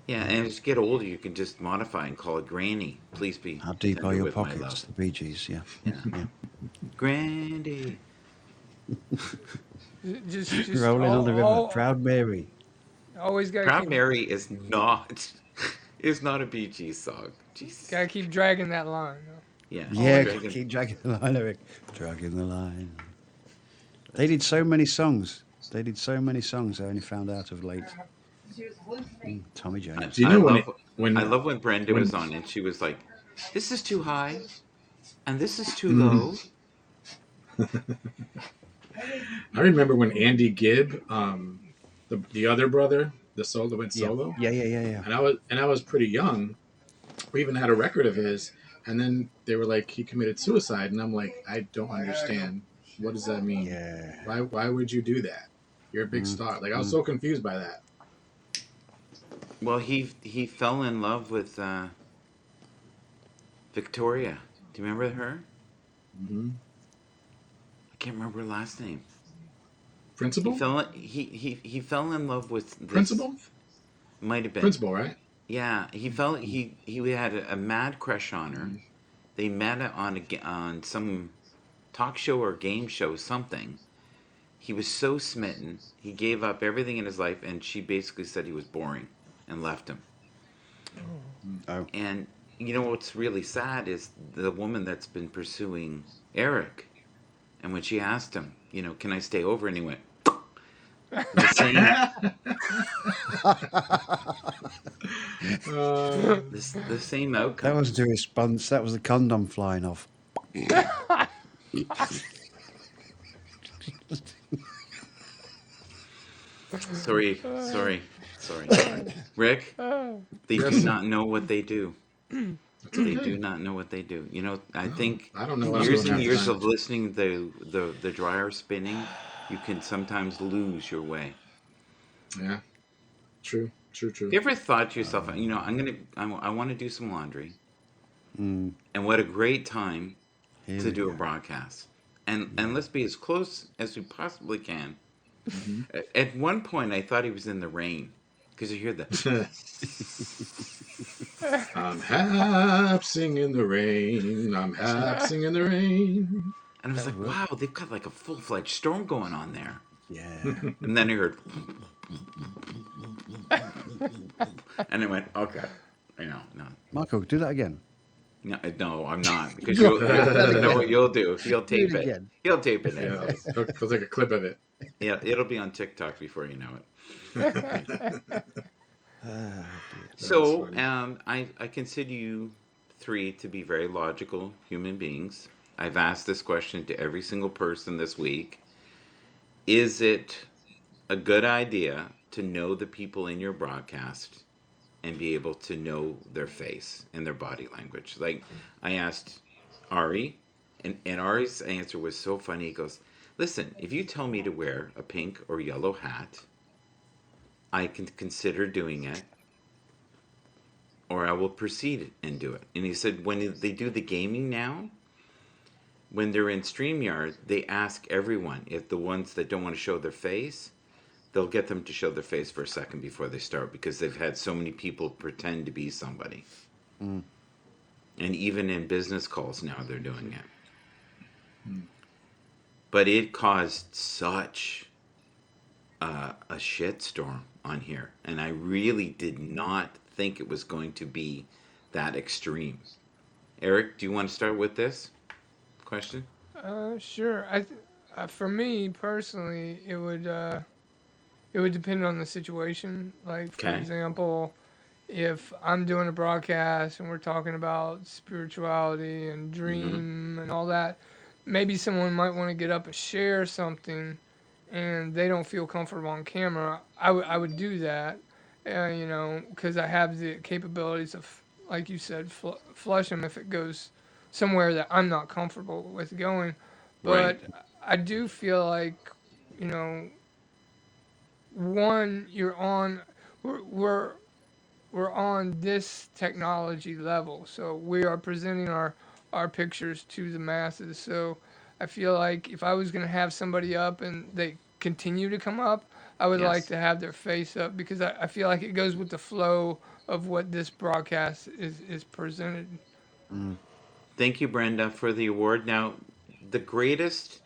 Yeah, yeah. and as you get older, you can just modify and call it Granny. Please be How deep are tender your with my pockets? love. The Bee Gees. Yeah, Yeah, yeah. Granny. just Rolling on the river. Proud Mary. always Proud Mary is not is not a Bee Gees song. Jesus. gotta keep dragging that line. Yeah, Yeah, Always. Dragon. keep dragging the line, Eric. Dragging the line. They did so many songs. They did so many songs. I only found out of late. Tommy I, Jones. Do you I know love I when love when Brenda when was on and she was like, "This is too high, and this is too mm, low." I remember when Andy Gibb, the other brother, the solo went Yeah, solo, yeah. and I was pretty young. We even had a record of his, and then they were like he committed suicide, and I'm like, I don't understand. What does that mean? Yeah. Why would you do that? You're a big Mm, star. Like I was mm. so confused by that. Well, he fell in love with Victoria. Do you remember her? Hmm. I can't remember her last name. Principal, He fell in love with this. principal, Might have been. principal, right? Yeah, he had a mad crush on her, They met on some talk show or game show, something. He was so smitten, he gave up everything in his life, and she basically said he was boring and left him. Oh, And you know what's really sad is the woman that's been pursuing Eric. And when she asked him, can I stay over? And he went, the same, the same that outcome. wasn't a response. That was the condom flying off. Sorry, sorry, sorry. Rick, they do yes. not know what they do. They do not know what they do. I think I don't know what I'm years doing and half the years time. of listening to the dryer spinning, you can sometimes lose your way. Yeah, true. Have you ever thought to yourself, I want to do some laundry, Mm, and what a great time here to we do a go. broadcast. And Yeah. let's be as close as we possibly can. Hmm. At one point, I thought he was in the rain because you hear the, I'm hapsing in the rain. I'm hapsing in the rain. and I was That like, would work. wow, they've got like a full-fledged storm going on there. Yeah. And then I heard, and I went, okay, no, Michael, do that again. no, I'm not, because you know what you'll do? He'll Do it tape it. again. He'll tape it Yeah, anyways. I'll take a clip of it. Yeah, it'll be on TikTok before you know it. Dear. So, funny. I consider you three to be very logical human beings. I've asked this question to every single person this week. Is it a good idea to know the people in your broadcast and be able to know their face and their body language? Like, I asked Ari, and Ari's answer was so funny. He goes, listen, if you tell me to wear a pink or yellow hat, I can consider doing it, or I will proceed and do it. And he said when they do the gaming now, when they're in StreamYard, they ask everyone, if the ones that don't want to show their face, they'll get them to show their face for a second before they start, because they've had so many people pretend to be somebody. Mm. And even in business calls now, they're doing it. Hmm. But it caused such a shitstorm on here. And I really did not think it was going to be that extreme. Eric, do you want to start with this question? Sure. For me personally, it would depend on the situation. Like for Okay. example, if I'm doing a broadcast and we're talking about spirituality and Mm-hmm. dream and all that, maybe someone might want to get up and share something, and they don't feel comfortable on camera. I would do that, because I have the capabilities of, like you said, flush them if it goes somewhere that I'm not comfortable with going. Right. But I do feel like, you know, one, we're, we're we're on this technology level, so we are presenting our pictures to the masses. So I feel like if I was going to have somebody up and they continue to come up, I would like Yes. to have their face up, because I feel like it goes with the flow of what this broadcast is presented. Mm. Thank you, Brenda, for the award. Now, the greatest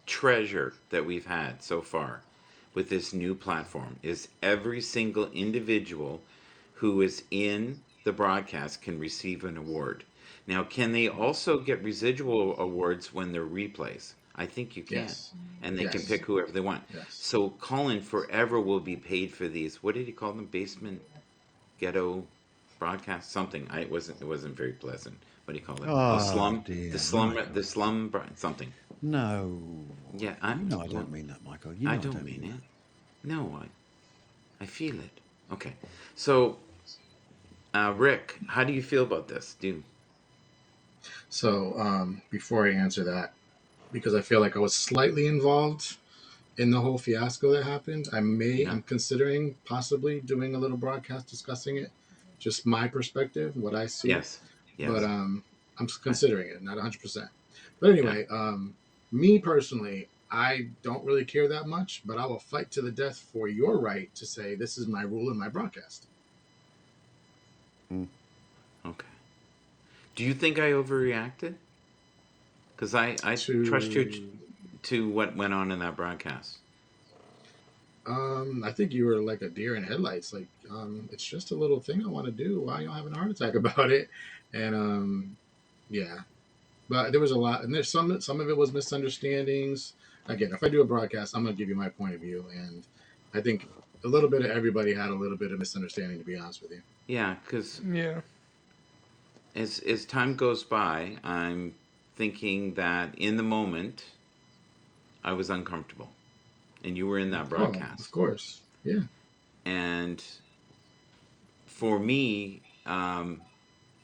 treasure that we've had so far with this new platform is every single individual who is in the broadcast can receive an award. Now, can they also get residual awards when they're replays? I think you can. Yes. And they can Yes. pick whoever they want. Yes. So Colin forever will be paid for these. What did he call them? Basement ghetto broadcast something. It wasn't very pleasant. What do you call it? Oh, Oh slum. The dear, slum. Michael. The slum. Something. No. Yeah, You know I well, don't mean that, Michael. You I know I don't don't mean mean that. it. No, I feel it. Okay, so Rick, how do you feel about this? So before I answer that, because I feel like I was slightly involved in the whole fiasco that happened, Yeah. I'm considering possibly doing a little broadcast discussing it, just my perspective, what I see. Yes. But Yes. I'm Okay. considering it, not 100%. But Okay. anyway, me personally, I don't really care that much, but I will fight to the death for your right to say this is my rule in my broadcast. Mm. Okay. Do you think I overreacted? Because I trust you To to what went on in that broadcast. I think you were like a deer in headlights. Like, it's just a little thing I want to do. Why you having a heart attack about it? And yeah, but there was a lot, and there's some of it was misunderstandings. Again, if I do a broadcast, I'm gonna give you my point of view, and I think a little bit of everybody had a little bit of misunderstanding. To be honest with you. Yeah, because Yeah. as time goes by, I'm thinking that in the moment I was uncomfortable, and you were in that Oh, of broadcast, course. Yeah. and for me,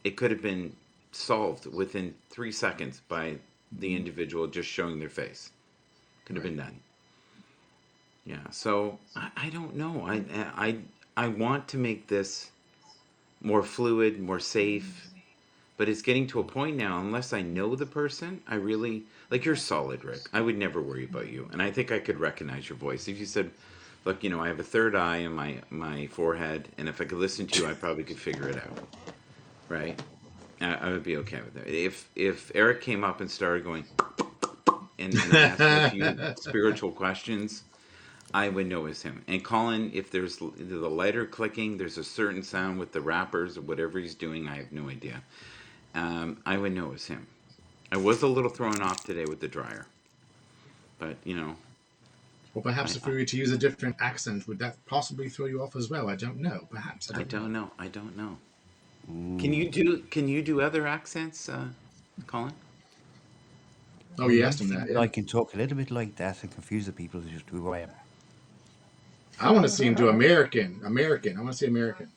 it could have been solved within 3 seconds by the Mhm. individual just showing their face. Could have Right. been done. Yeah. So I don't know. I want to make this more fluid, more safe, but it's getting to a point now. Unless I know the person, I really like. You're solid, Rick. I would never worry about you, and I think I could recognize your voice if you said, "Look, I have a third eye in my forehead, and if I could listen to you, I probably could figure it out." Right? I would be okay with it. If Eric came up and started going, and I asked him a few spiritual questions, I would know it's him. And Colin, if there's the lighter clicking, there's a certain sound with the rappers or whatever he's doing. I have no idea. I would know it's him. I was a little thrown off today with the dryer, but Or perhaps I if we were to use a different accent, would that possibly throw you off as well? I don't know. Perhaps I I don't know. don't know. I don't know. Mm. Can you do other accents, Colin? Oh, Well, you you asked him that, think yeah. I can talk a little bit like that and confuse the people just who I am? I want to see him do American. American. I want to see American.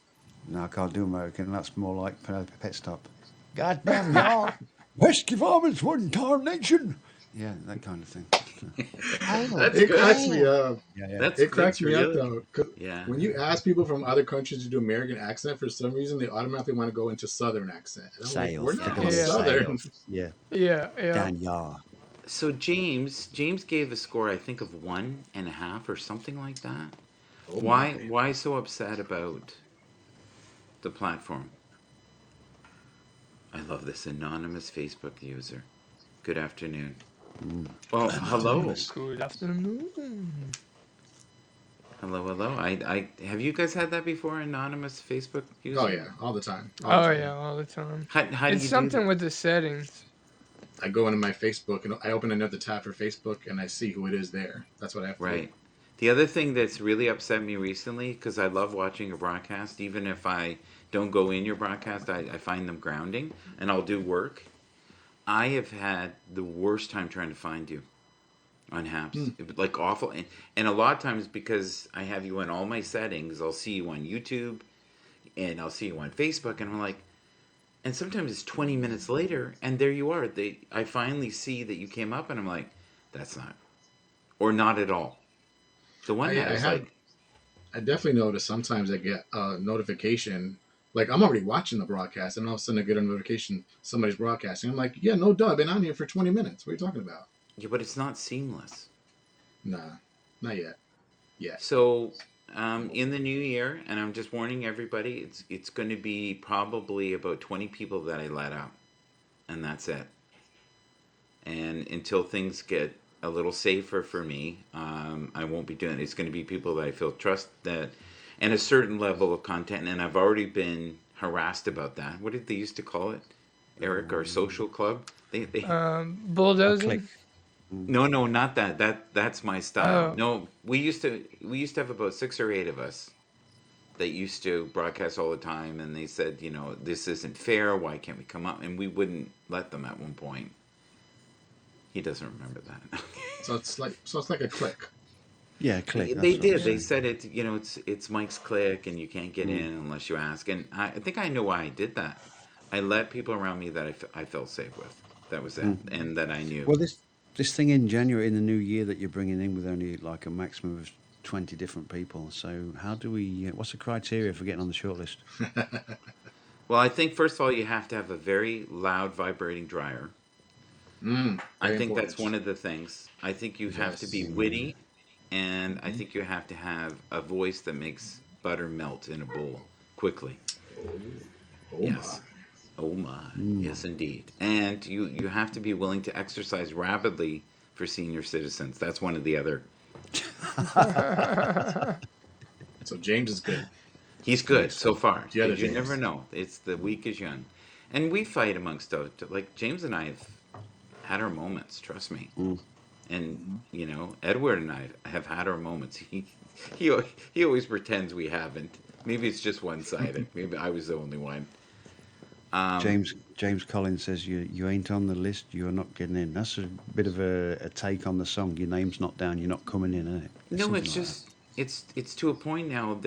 No, I can't do American. That's more like Penelope Pet Stop. Goddamn y'all! Pesky varmints one tarnation! Yeah, that kind of thing. Oh, That's It good. cracks me damn. up. Yeah, yeah. That's It cracks me up really though, 'cause yeah. when you ask people from other countries to do American accent, for some reason they automatically want to go into Southern accent, and I'm like, we're Sales. They not go all on the Yeah. Southern. sales. Yeah. Yeah. Yeah. Dan Yar. So James gave a score I think of 1.5 or something like that. Oh Why my! why so upset about the platform? I love this anonymous Facebook user. Good afternoon. Mm. Well, hello. Anonymous. Good afternoon. Hello. I have you guys had that before, anonymous Facebook Oh user? yeah, all the time, all the Oh time. yeah, all the time. How do It's you do something that? with the settings. I go into my Facebook and I open another tab for Facebook and I see who it is there. That's what I have to do. Right. The other thing that's really upset me recently, because I love watching a broadcast, even if I don't go in your broadcast, I find them grounding, and I'll do work. I have had the worst time trying to find you on Happs. Hmm. Like awful, and a lot of times because I have you in all my settings, I'll see you on YouTube and I'll see you on Facebook, and I'm like, and sometimes it's 20 minutes later, and there you are. I finally see that you came up, and I'm like, that's not, or not at all. The one that I is have. like, I definitely notice sometimes I get a notification. Like I'm already watching the broadcast, and all of a sudden I get a notification somebody's broadcasting. I'm like, yeah, no, duh, I've been on here for 20 minutes. What are you talking about? yeah, but it's not seamless. Nah, not yet. Yet. So, in the new year, and I'm just warning everybody, it's going to be probably about 20 people that I let out, and that's it. And until things get a little safer for me, I won't be doing it. It's going to be people that I feel trust that, and a certain level of content. And I've already been harassed about that. What did they used to call it, Eric? Our social club. They A click. Bulldozing. Mm. No, not that. That's my style. Oh. No, we used to have about 6 or 8 of us that used to broadcast all the time, and they said, this isn't fair. Why can't we come up? And we wouldn't let them at one point. He doesn't remember that. So it's like a click. Yeah, click. They That's what I'm did. They saying. said it's Mike's click, and you can't get Mm. in unless you ask. And I think I know why I did that. I let people around me that I felt safe with. That was it, Mm. and that I knew. Well, this thing in January, in the new year, that you're bringing in with only like a maximum of 20 different people. So how do we? What's the criteria for getting on the shortlist? Well, I think first of all you have to have a very loud vibrating dryer. I Very think that's important. one of the things. I think you have to be Yes. Mm. witty, and I Hmm. think you have to have a voice that makes butter melt in a bowl quickly. Oh, oh my. Yes. Oh my, Mm. yes indeed. And you have to be willing to exercise rapidly for senior citizens. That's one of the other. So James is good. He's good Yes. so far, The other because you never James. know. It's the weak is young, and we fight amongst those. Like James and I have had our moments. Trust me. Mm. And Mhm. Edward and I have had our moments. He he always pretends we haven't. Maybe it's just one sided. Maybe I was the only one. Um, James Collins says you ain't on the list. You're not getting in. That's a bit of a take on the song. Your name's not down. You're not coming in, isn't it? It's no, something it's like that. just it's to a point now.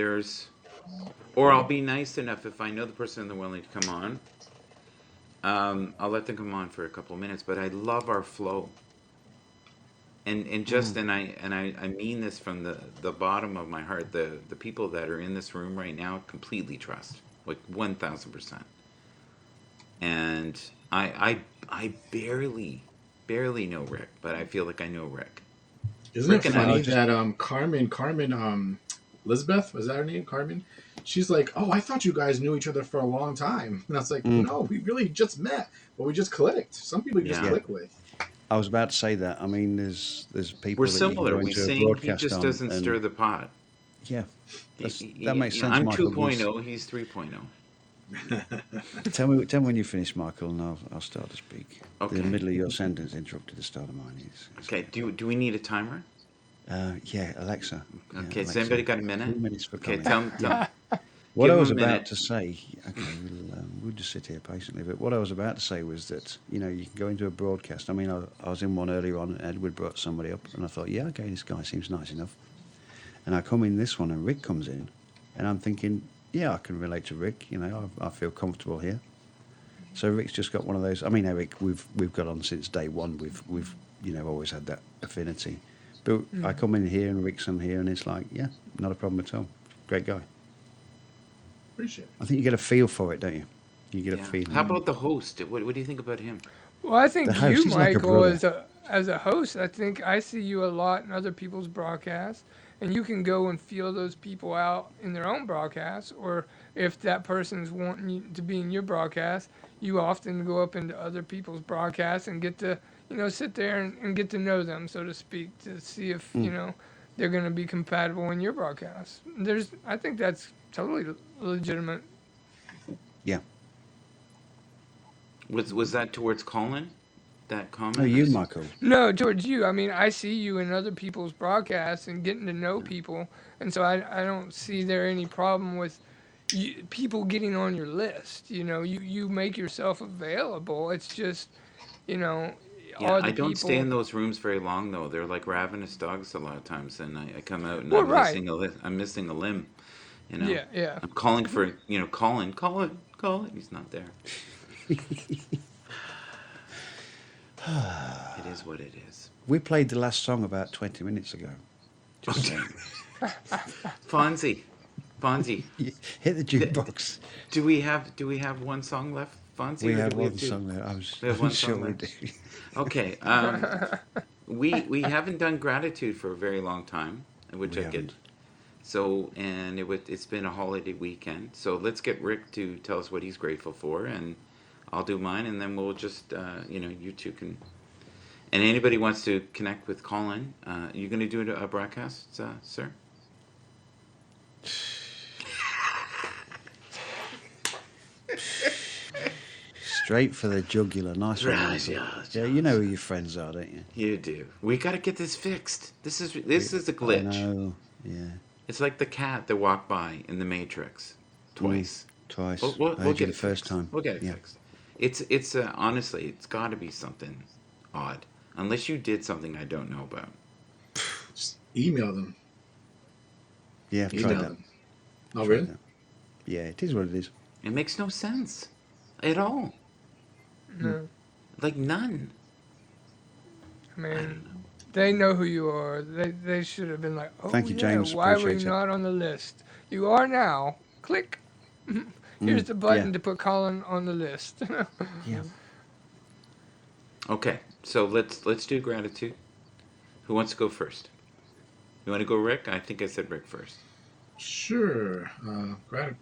Or I'll be nice enough if I know the person and they're willing to come on. I'll let them come on for a couple of minutes. But I love our flow, and just Mm. and I mean this from the bottom of my heart. The people that are in this room right now completely trust, like 1,000%. And I barely know Rick, but I feel like I know Rick. Isn't it Rick and Yeah, I funny I. just that Carmen Elizabeth, was that her name? Carmen? She's like, oh, I thought you guys knew each other for a long time. And I was like, mm, no, we really just met, but we just clicked. Some people you just Yeah, yeah. click with. I was about to say that. I mean, there's we're people that you can similar. go We into a sing. He broadcast just on, doesn't stir and the pot. yeah, that makes sense, I'm Michael. Because 2.0. He's 3.0. tell me when you finish, Michael, and I'll start to speak. The Okay. middle of your sentence interrupted the start of mine. Is Okay. Do we need a timer? yeah, Alexa. Yeah, Okay. Has Alexa. anybody got a minute? 2 minutes for Okay. Colin. Yeah. Tell. What Give I him was a about minute. to say, okay, we'll just sit here patiently. But what I was about to say was that you can go into a broadcast. I mean, I was in one earlier on, and Edward brought somebody up, and I thought, yeah, okay, this guy seems nice enough. And I come in this one, and Rick comes in, and I'm thinking, yeah, I can relate to Rick. I feel comfortable here. So Rick's just got one of those. I mean, Eric, we've got on since day one. We've always had that affinity. But I Mm. come in here, and Rick's on here, and it's like, yeah, not a problem at all. Great guy. Appreciate it. I think you get a feel for it, don't you? You get a Yeah. How feeling. about the host? What do you think about him? Well, I The think host you, is like a Michael, brother. as a host, I think I see you a lot in other people's broadcasts, and you can go and feel those people out in their own broadcasts, or if that person's wanting you to be in your broadcast, you often go up into other people's broadcasts and get to, sit there and get to know them, so to speak, to see if, Mm, they're going to be compatible in your broadcast. I think that's totally legitimate. yeah. Was that towards Colin? That Oh, comment? you, Michael. No, towards you. I mean, I see you in other people's broadcasts and getting to know people, and so I don't see there any problem with people getting on your list. You make yourself available. It's just, you know, Yeah, are I the don't stay people. in those rooms very long though. They're like ravenous dogs a lot of times, and I come out and Well, right. I'm missing a limb. You know, Yeah, yeah. I'm calling for Colin. He's not there. It is what it is. We played the last song about 20 minutes ago. Just saying. Fonzie, Fonzie, Hit the th- jukebox. do we have one song left, Fonzie, We or do have we have one two? song there. We have I'm one sure song we left. do. Okay. We haven't done gratitude for a very long time, which We I get. haven't. So, and it's been a holiday weekend. So let's get Rick to tell us what he's grateful for, and I'll do mine, and then we'll just, you two can. And anybody wants to connect with Colin, you going to do a broadcast, sir? Straight for the jugular. Nice one, Michael. Yeah, you know who your friends are, don't you? You do. We got to get this fixed. This is a I glitch. know. Yeah. It's like the cat that walked by in the Matrix Mm, twice. We'll, twice. we'll, I we'll heard you get the it first fixed. time. We'll get it Yeah. fixed. It's honestly, it's got to be something odd, unless you did something I don't know about. Just email them. Yeah, I've tried Email that. them. Oh, Tried really? that. Yeah, it is what it is. It makes no sense at all. Mm. No, Like none. I I don't mean, know. they know who you are. They should have been like, oh Thank you, yeah, James. why were you Appreciate it. not on the list? You are now. Click. Here's Mm, the yeah. button to put Colin on the list. Yeah. Okay, so let's do gratitude. Who wants to go first? You want to go, Rick? I think I said Rick first. Sure.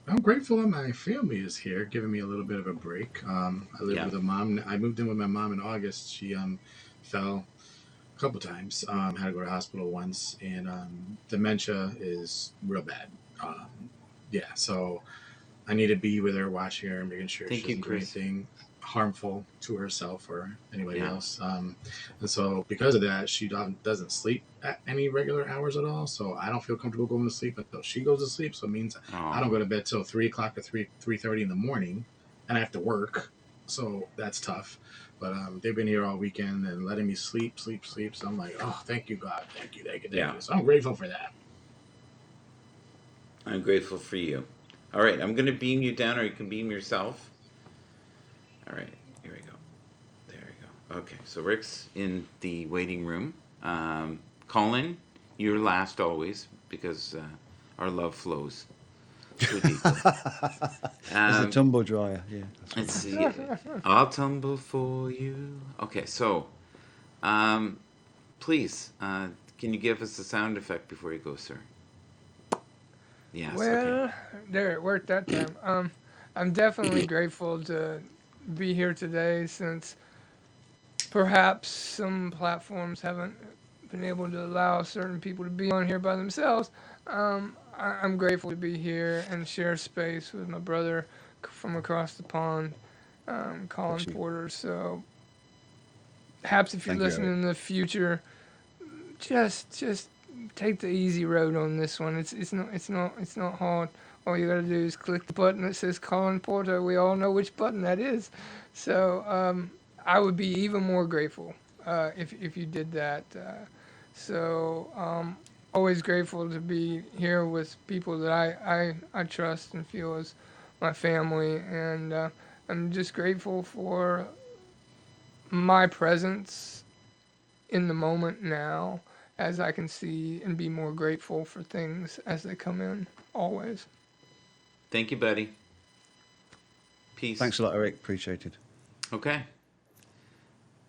I'm grateful that my family is here, giving me a little bit of a break. I live Yeah. with a mom. I moved in with my mom in August. She fell a couple times. Had to go to the hospital once, and dementia is real bad. Yeah, so I need to be with her, watching her, making sure she Thank you, doesn't do Chris. anything harmful to herself or anybody Yeah. else. And so, because of that, she doesn't sleep at any regular hours at all. So I don't feel comfortable going to sleep until she goes to sleep. So it means I don't Oh, go to bed till 3 o'clock or 3:30 in the morning, and I have to work. So that's tough. But they've been here all weekend and letting me sleep, sleep, sleep. So I'm like, oh, thank you, God, thank you, thank you, thank yeah. you. So I'm grateful for that. I'm grateful for you. All right, I'm going to beam you down, or you can beam yourself. All right, here we go. There we go. Okay, so Rick's in the waiting room. Colin, you're last always because our love flows so deeply. It's the Um, tumble dryer. Yeah, that's what let's it is. see. I'll tumble for you. Okay, so um, please, can you give us a sound effect before you go, sir? Yes. Okay. Well, there it worked that time. I'm definitely grateful to be here today since perhaps some platforms haven't been able to allow certain people to be on here by themselves. I'm grateful to be here and share space with my brother from across the pond, Colin Bless you. Porter. So, Haps, if you're Thank you, listening Eric. in the future, just take the easy road on this one. It's not hard. All you gotta do is click the button that says Colin Porter. We all know which button that is. So I would be even more grateful if you did that. Always grateful to be here with people that I trust and feel as my family, and I'm just grateful for my presence in the moment now as I can see and be more grateful for things as they come in always. Thank you, buddy. Peace. Thanks a lot, Eric. Appreciated. Okay.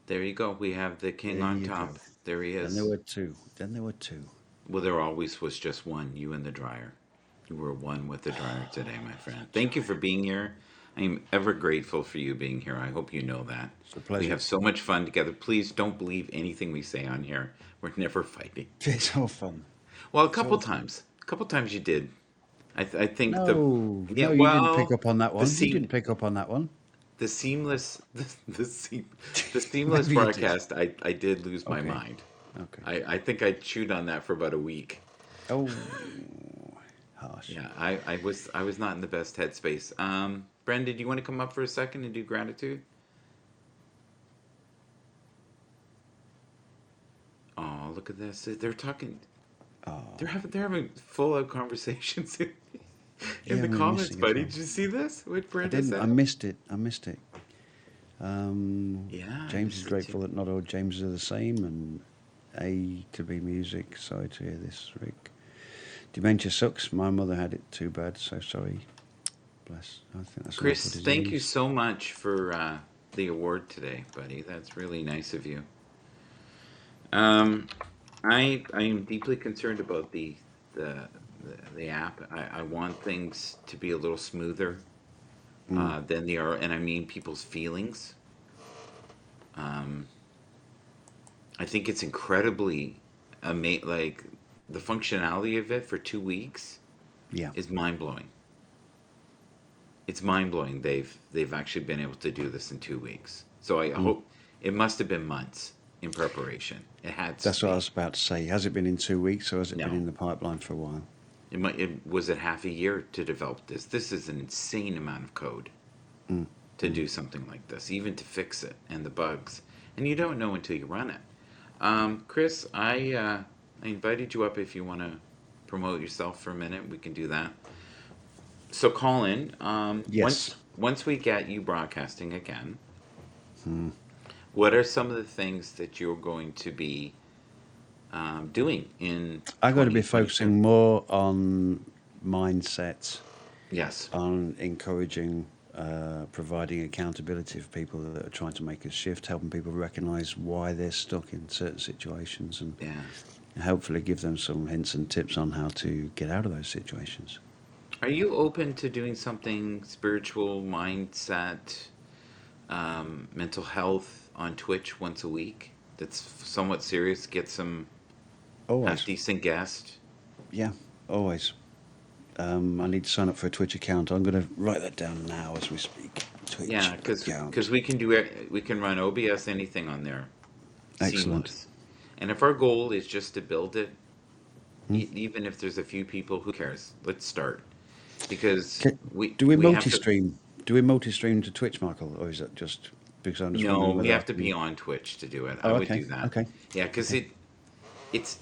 There you go. We have the king There on you go. top. There he Then there is. were two. Then there were two. Well, there always was just one, you and the dryer. You were one with the dryer today, my friend. Thank you for Dryer. being here. I am ever grateful for you being here. I hope you know that. It's a We pleasure. have so much fun together. Please don't believe anything we say on here. We're never fighting. It's all fun. Well, a It's couple all fun. times. A couple times you did. I think No, yeah, no, you didn't pick well, up on that the one. You seam didn't pick up on that one. the seamless the seamless Maybe you did. broadcast. I did lose my Okay. mind. Okay. I think I chewed on that for about a week. Oh, harsh. Yeah, I was not in the best headspace. Brendan, do you want to come up for a second and do gratitude? Oh, look at this. They're talking. Oh, They're having full out conversations in yeah, the we're comments, missing as buddy. well. Did you see this? What I Brenda didn't. I said? missed it. I missed it. Yeah, I James is missed it too. grateful that not all Jameses are the same, and A to be music. Sorry to hear this, Rick. Dementia sucks. My mother had it too bad, so sorry. Bless. I think that's an awful Chris, thank you disease. so much for the award today, buddy. That's really nice of you. Um, I am deeply concerned about the the app. I want things to be a little smoother Mm, than they are, and I mean people's feelings. Um, I think it's incredibly like the functionality of it for 2 weeks yeah. is mind blowing. It's mind blowing. They've actually been able to do this in 2 weeks. So I Mm. hope it must have been months in preparation. It had to That's what I be. was about to say. Has it been in 2 weeks, or has it been No, in the pipeline for a while? it was it half a year to develop this. This is an insane amount of code Mm, to mm. do something like this, even to fix it and the bugs. And you don't know until you run it. Chris, I invited you up if you want to promote yourself for a minute. We can do that. So, Colin, Yes. once we get you broadcasting again, Mm. what are some of the things that you're going to be doing in I got to be 2022? focusing more on mindset, Yes. on encouraging, providing accountability for people that are trying to make a shift, helping people recognize why they're stuck in certain situations, and Yeah. hopefully give them some hints and tips on how to get out of those situations. Are you open to doing something spiritual, mindset, mental health on Twitch once a week? That's somewhat serious. Get some half Always. decent guest. Yeah, always. I need to sign up for a Twitch account. I'm going to write that down now as we speak. Twitch Yeah, because account. we can do it. We can run OBS anything on there, Excellent. seamless. And if our goal is just to build it, Hmm. even if there's a few people, who cares? Let's start because Ca- we Do we we have to. multi-stream? Do we multi-stream to Twitch, Michael, or is that just because I'm just No, wondering we whether I have to be can? on Twitch to do it. I Oh, would okay, do that. okay, Yeah, because okay. it's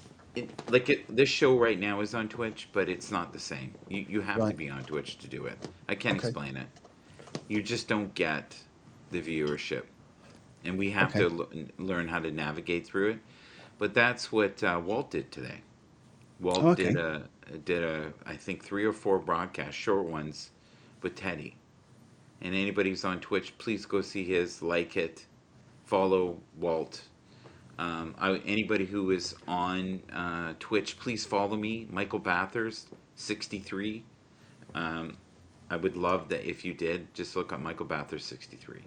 like this show right now is on Twitch, but it's not the same. You have to Right. be on Twitch to do it. I can't Okay. explain it. You just don't get the viewership, and we have Okay. to learn how to navigate through it. But that's what Walt did today. Oh, Walt okay. did a I think 3 or 4 broadcasts, short ones, with Teddy. And anybody who's on Twitch, please go see his, like it, follow Walt. Anybody who is on Twitch, please follow me, Michael Bathurst 63. Um, I would love that if you did. Just look up Michael Bathurst 63,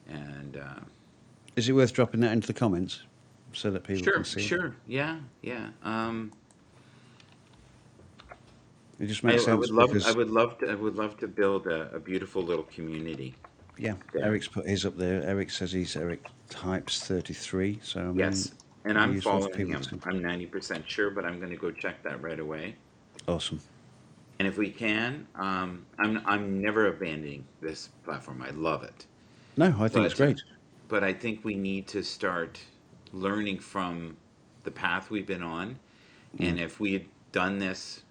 and Is it worth dropping that into the comments so that people can sure, see it? sure, yeah, yeah. It just I, makes I sense would love, because, I would love to build a beautiful little community yeah, there. Eric's put his up there. Eric says he's Eric Types 33. So I mean, Yes, and it'd be I'm useful for following people him. to. I'm 90% sure, but I'm going to go check that right away. Awesome. And if we can, I'm never abandoning this platform. I love it, No, I think it's but great. but I think we need to start learning from the path we've been on. Mm. And if we had done this,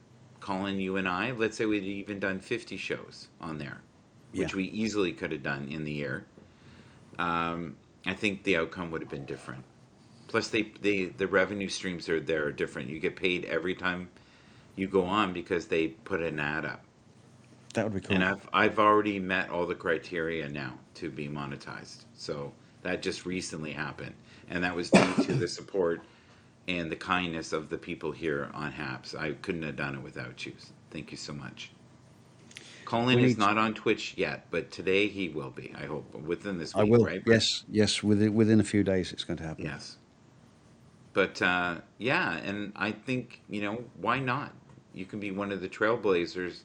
Colin, you and I, let's say we'd even done 50 shows on there, Yeah. which we easily could have done in the year. I think the outcome would have been different. Plus, the revenue streams are there are different. You get paid every time you go on because they put an ad up. That would be And cool. I've already met all the criteria now to be monetized. So that just recently happened, and that was due to the support and the kindness of the people here on Happs. I couldn't have done it without you. Thank you so much. Colin We is need. not on Twitch yet, but today he will be. I hope within this I week, will. right, Brent? Yes. Yes. Within a few days, it's going to happen. Yes. But yeah, and I think why not? You can be one of the trailblazers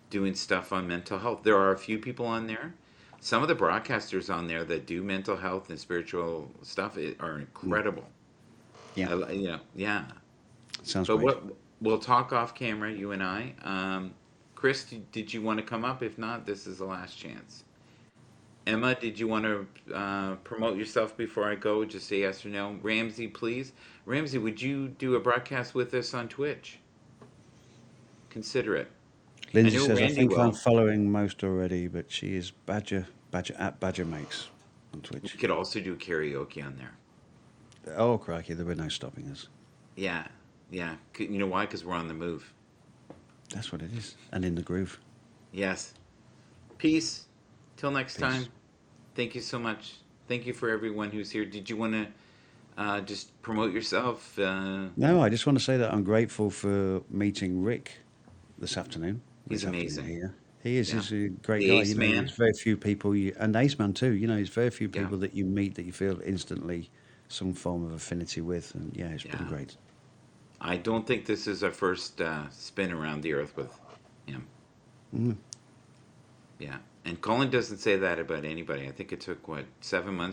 doing stuff on mental health. There are a few people on there. Some of the broadcasters on there that do mental health and spiritual stuff are Mm. incredible. Yeah. Yeah. Sounds But great. what we'll talk off camera, you and I. Chris, did you want to come up? If not, this is the last chance. Emma, did you want to promote yourself before I go? Just say yes or no. Ramsey, please. Ramsey, would you do a broadcast with us on Twitch? Consider it. I Lindsay know says, I Randy think I'm will. following most already, but she is Badger at Badger Makes on We Twitch. could also do karaoke on there. Oh, crikey, there were no stopping us. Yeah, yeah. You know why? Because we're on the move. That's what it is. And in the groove. Yes. Peace. Till next Peace. time. Thank you so much. Thank you for everyone who's here. Did you want to just promote yourself? No, I just want to say that I'm grateful for meeting Rick this afternoon. He's amazing. Here. He is. Yeah. He's a great The guy. Ace There's Man. very few people, and Ace Man too. There's very few Yeah. people that you meet that you feel instantly some form of affinity with. And yeah, it's been Yeah. great. I don't think this is our first spin around the earth with him. Mm. Yeah. And Colin doesn't say that about anybody. I think it took, 7 months